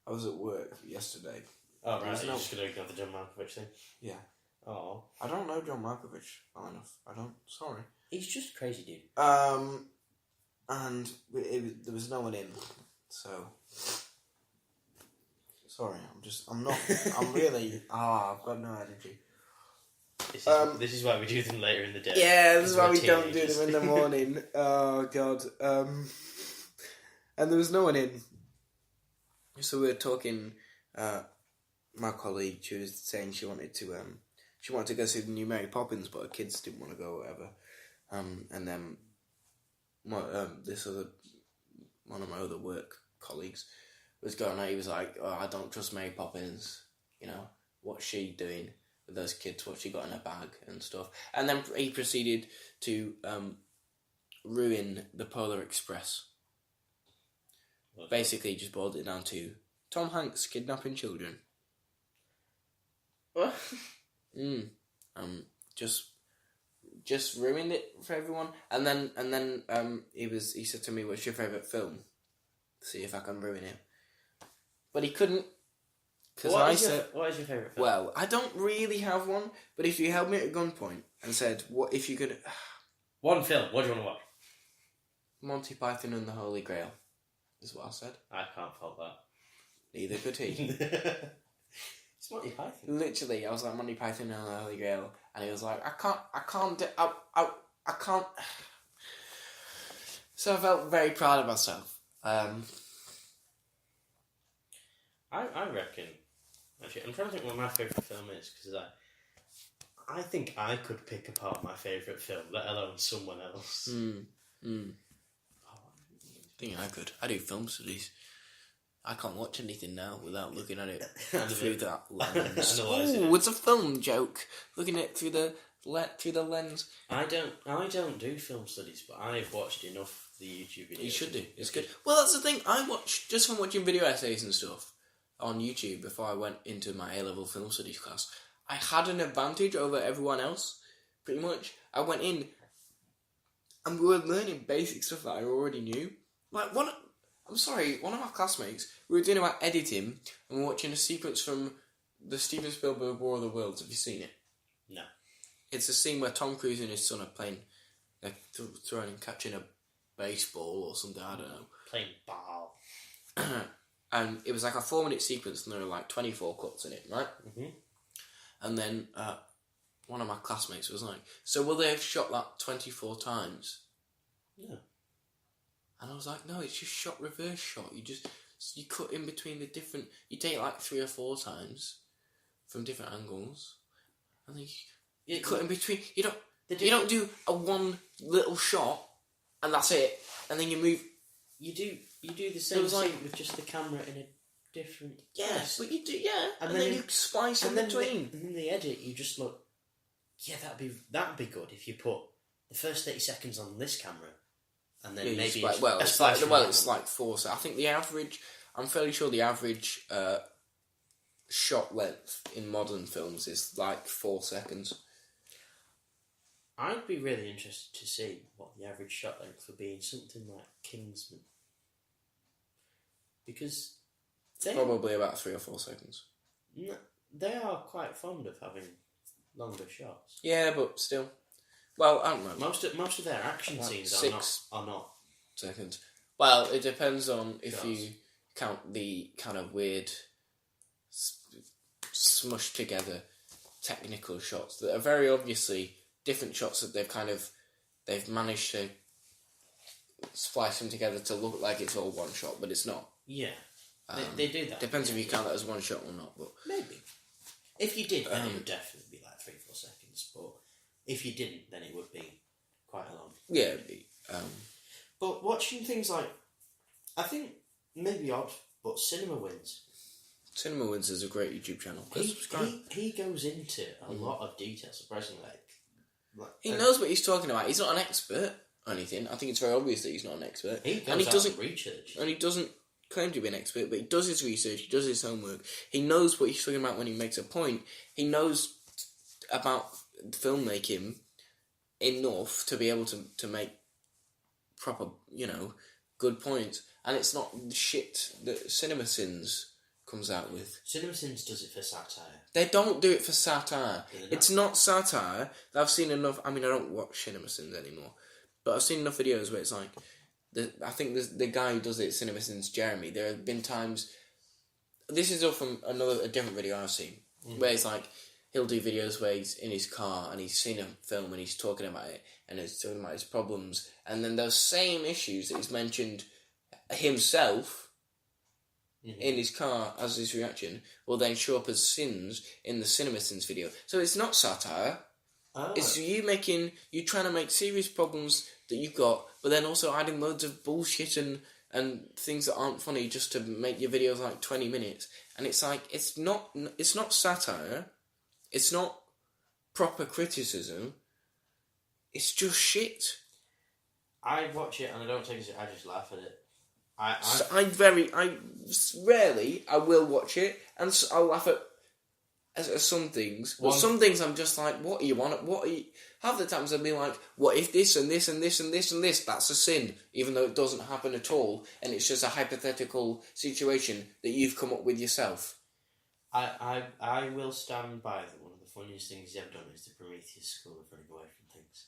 I was at work yesterday. Oh, right. You're just going to ignore the John Malkovich thing? Yeah. Oh. I don't know John Malkovich well enough. I don't. Sorry. He's just a crazy dude. And there was no one in, so... Sorry, I'm really... I've got no energy. This is why we do them later in the day. Yeah, this is why we don't do them in the morning. Oh, God. And there was no one in. So we were talking... my colleague, she was saying she wanted to she wanted to go see the new Mary Poppins, but her kids didn't want to go or whatever. And then one of my other work colleagues was going out. He was like, "Oh, I don't trust Mary Poppins. You know, what's she doing with those kids? What she got in her bag and stuff." And then he proceeded to ruin the Polar Express. Basically, just boiled it down to Tom Hanks kidnapping children. What? Just ruined it for everyone. And then he said to me, "What's your favourite film?" See if I can ruin it. But he couldn't. What is your favourite film? Well, I don't really have one, but if you held me at gunpoint and said, "What if you could?" One film. What do you want to watch? Monty Python and the Holy Grail, is what I said. I can't fault that. Neither could he. It's Monty Python. Literally, I was like, Monty Python and the Holy Grail, and he was like, I can't. So I felt very proud of myself. I reckon. Actually, I'm trying to think what my favourite film is, because I think I could pick apart my favourite film, let alone someone else. I think I could. I do film studies. I can't watch anything now without looking at it through that lens. Oh, it's a film joke. Looking at it through the lens. I don't do film studies, but I've watched enough of the YouTube videos. You should do. It's good. Well, that's the thing. I watched just from watching video essays and stuff on YouTube before I went into my A-level film studies class. I had an advantage over everyone else. Pretty much, I went in and we were learning basic stuff that I already knew. Like one of my classmates, we were doing about editing and we were watching a sequence from the Steven Spielberg War of the Worlds. Have you seen it? No. It's a scene where Tom Cruise and his son are playing, throwing and catching a baseball or something, I don't know. Playing ball. And it was like a 4-minute sequence and there were like 24 cuts in it, right? Mm-hmm. And then one of my classmates was like, "So will they have shot that 24 times?" No. And I was like, "No, it's just shot reverse shot. You cut in between the different. You take it like 3 or 4 times from different angles, and then you cut in between. You don't do a one little shot, and that's it. And then you move. You do the same thing with just the camera in a different. Yes, but you do, yeah. And then you splice in between. And then the edit, you just look. Yeah, that'd be good if you put the first 30 seconds on this camera. And then maybe it's like 4. So I think the average. I'm fairly sure the average shot length in modern films is like 4 seconds. I'd be really interested to see what the average shot length would be in something like Kingsman, because it's probably about 3 or 4 seconds. No, they are quite fond of having longer shots. Yeah, but still. Well, I don't know. Most of their action scenes are not seconds. Well, it depends on if you count the kind of weird, smushed together technical shots that are very obviously different shots that they've managed to splice them together to look like it's all one shot, but it's not. Yeah, they do that. Depends if you count that as one shot or not, but maybe if you did, then it would definitely be like 3-4 seconds, but. If you didn't, then it would be quite a long. Yeah, it'd be. But watching things like, I think maybe odd, but Cinema Wins. Cinema Wins is a great YouTube channel. He goes into a lot of detail, surprisingly. He knows what he's talking about. He's not an expert or anything. I think it's very obvious that he's not an expert. He doesn't research. And he doesn't claim to be an expert, but he does his research. He does his homework. He knows what he's talking about when he makes a point. He knows about filmmaking enough to be able to make proper, good points. And it's not shit that CinemaSins comes out with. CinemaSins does it for satire. They don't do it for satire. It's not satire. I've seen enough. I mean, I don't watch CinemaSins anymore, but I've seen enough videos where it's like, I think the guy who does it, CinemaSins, Jeremy. There have been times. This is all from a different video I've seen, where it's like, he'll do videos where he's in his car and he's seen a film and he's talking about it and he's talking about his problems, and then those same issues that he's mentioned himself, in his car as his reaction will then show up as sins in the cinema sins video. So it's not satire. Oh. It's you trying to make serious problems that you've got, but then also adding loads of bullshit and things that aren't funny just to make your videos like 20 minutes. And it's like, it's not satire. It's not proper criticism. It's just shit. I watch it and I don't take it. I just laugh at it. I rarely will watch it and I'll laugh at some things. But some things I'm just like, what are you on? Half the times I'll be like, what if this and this and this and this and this? That's a sin, even though it doesn't happen at all, and it's just a hypothetical situation that you've come up with yourself. I will stand by that one of the funniest things he's ever done is the Prometheus School of running away from things.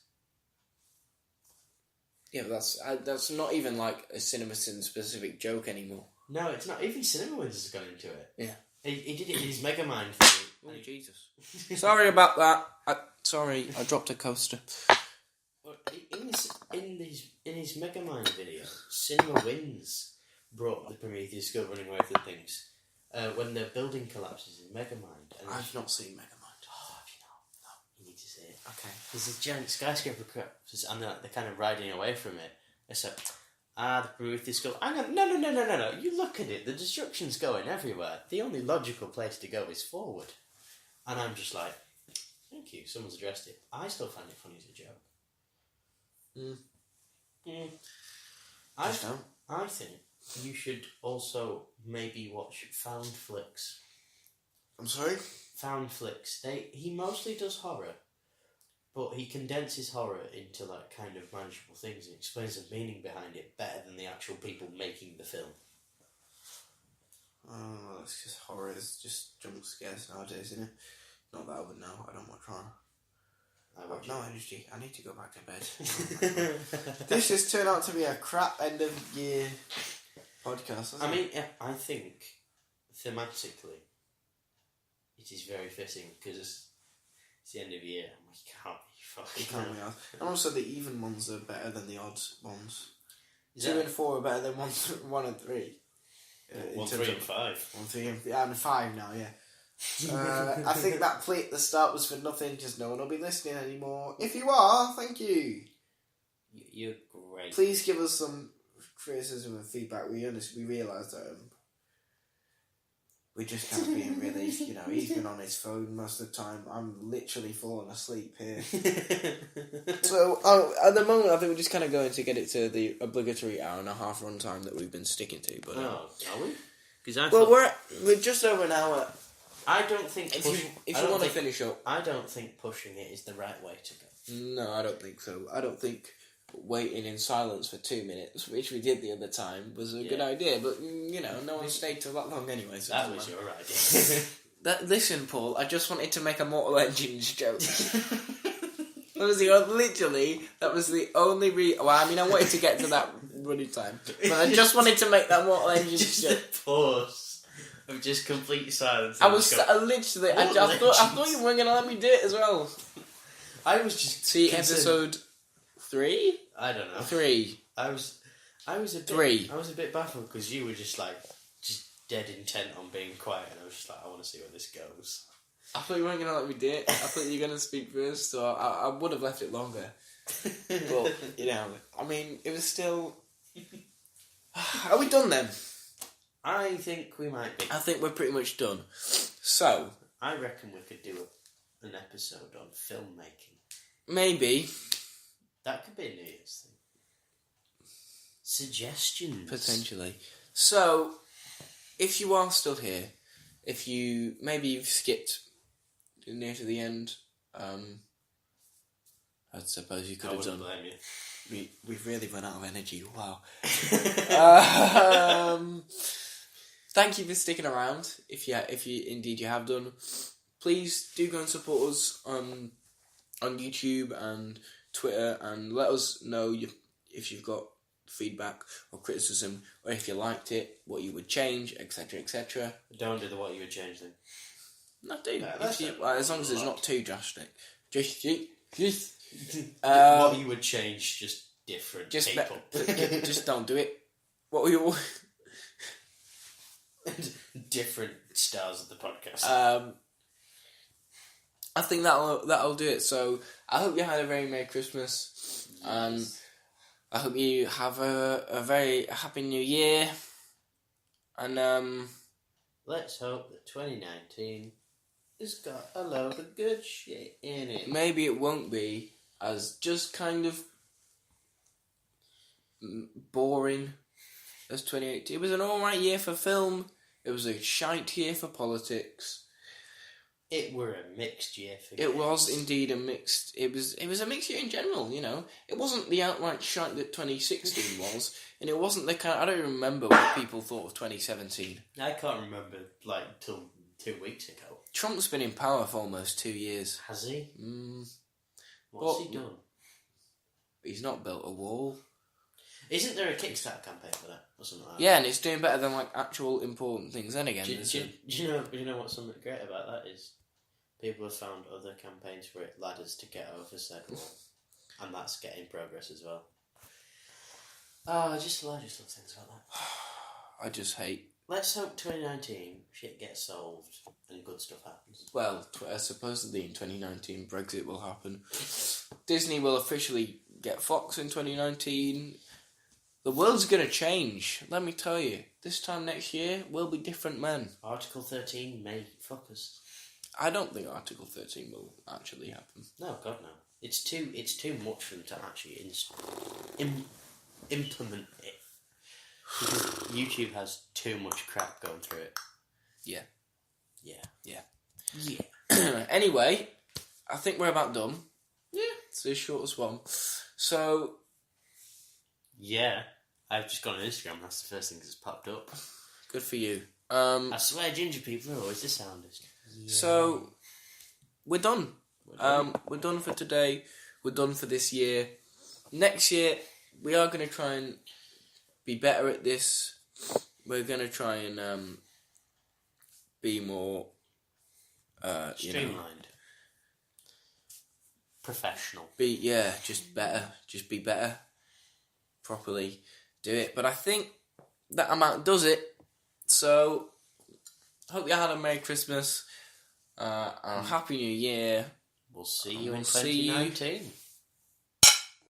Yeah, but that's not even like a CinemaSin specific joke anymore. No, it's not. Even CinemaWins has gone into it. Yeah. He did it in his Megamind thing. Oh, Jesus. Sorry about that. I dropped a coaster. In his Megamind video, CinemaWins brought the Prometheus School running away from things when the building collapses in Megamind. And I've not seen Megamind. Oh, have you not? No, you need to see it. Okay. There's a giant skyscraper collapses and they're kind of riding away from it. It's like, the Prometheus School. No. You look at it. The destruction's going everywhere. The only logical place to go is forward. And I'm just like, thank you. Someone's addressed it. I still find it funny as a joke. I think you should also maybe watch Found Flicks. I'm sorry? Found Flicks. He mostly does horror, but he condenses horror into like kind of manageable things and explains the meaning behind it better than the actual people making the film. Oh, it's just horror. It's just jump scares nowadays, isn't it? Not that I would know. I don't watch horror. I have no energy. I need to go back to bed. This has turned out to be a crap end of year podcast. I mean, yeah, I think thematically it is very fitting because it's the end of year and we can't be fucking. And also the even ones are better than the odd ones. 2 and 4 are better than 1 and 3. 1, 3 and 5. 1, 3 and 5 now, yeah. I think that plate at the start was for nothing, just no one will be listening anymore. If you are, thank you. You're great. Please give us some criticism and feedback. We realise that we just can't be really, he's been on his phone most of the time. I'm literally falling asleep here. So, at the moment, I think we're just kind of going to get it to the obligatory hour and a half run time that we've been sticking to. But are we? We're just over an hour. I don't think if you want to finish up, I don't think pushing it is the right way to go. No, I don't think so. I don't think waiting in silence for 2 minutes, which we did the other time, was a good idea. But no one stayed till that long anyway. So that was your idea. Listen, Paul. I just wanted to make a Mortal Engines joke. That was the only Well, I mean, I wanted to get to that running time, but I just wanted to make that Mortal Engines joke. Pause. Of just complete silence. I thought you weren't going to let me do it as well. I was just... See episode 3? I don't know. 3. I was a bit... 3. I was a bit baffled because you were just dead intent on being quiet and I was just like, I want to see where this goes. I thought you weren't going to let me do it. I thought you were going to speak first, so I would have left it longer. But, I mean, it was still... Are we done then? I think we might be. I think we're pretty much done. So... I reckon we could do an episode on filmmaking. Maybe. That could be a New Year's thing. Suggestions. Potentially. So, if you are still here, maybe you've skipped near to the end, I suppose you could have done... blame you. We've really run out of energy. Wow. Thank you for sticking around. If you indeed you have done, please do go and support us on YouTube and Twitter, and let us know if you've got feedback or criticism, or if you liked it, what you would change, etc., etc. Don't do the what you would change thing. No, do. As long as it's not too drastic. What you would change, just different people. Just don't do it. What were you... Different stars of the podcast. I think that'll do it. So I hope you had a very Merry Christmas. Yes. I hope you have a very happy New Year. And let's hope that 2019 has got a load of good shit in it. Maybe it won't be as just kind of boring as 2018. It was an alright year for film. It was a shite year for politics. It were a mixed year for games. It was indeed a mixed... It was a mixed year in general, you know. It wasn't the outright shite that 2016 was, and it wasn't the kind... I don't even remember what people thought of 2017. I can't remember, till 2 weeks ago. Trump's been in power for almost 2 years. Has he? What's he done? He's not built a wall. Isn't there a Kickstarter campaign for that or something like that? Yeah, and it's doing better than actual important things. Then again, do you know what's something great about that is? People have found other campaigns for it, ladders to get over said wall, and that's getting progress as well. I just love things like that. I just hate. Let's hope 2019 shit gets solved and good stuff happens. Well, supposedly in 2019 Brexit will happen. Disney will officially get Fox in 2019. The world's going to change, let me tell you. This time next year, we'll be different men. Article 13 may fuck us. I don't think Article 13 will actually happen. No, God no. It's too much for them to actually implement it. Because YouTube has too much crap going through it. Yeah. Yeah. Anyway, I think we're about done. Yeah. It's the shortest one. So... Yeah. I've just gone on Instagram. That's the first thing that's popped up. Good for you. I swear ginger people are always the soundest. Yeah. So, we're done. We're done for today. We're done for this year. Next year, we are going to try and be better at this. We're going to try and be more... streamlined. Professional. Just better. Just be better. Properly do it. But I think that amount does it. So, hope you had a Merry Christmas and a Happy New Year. We'll see you in 2019.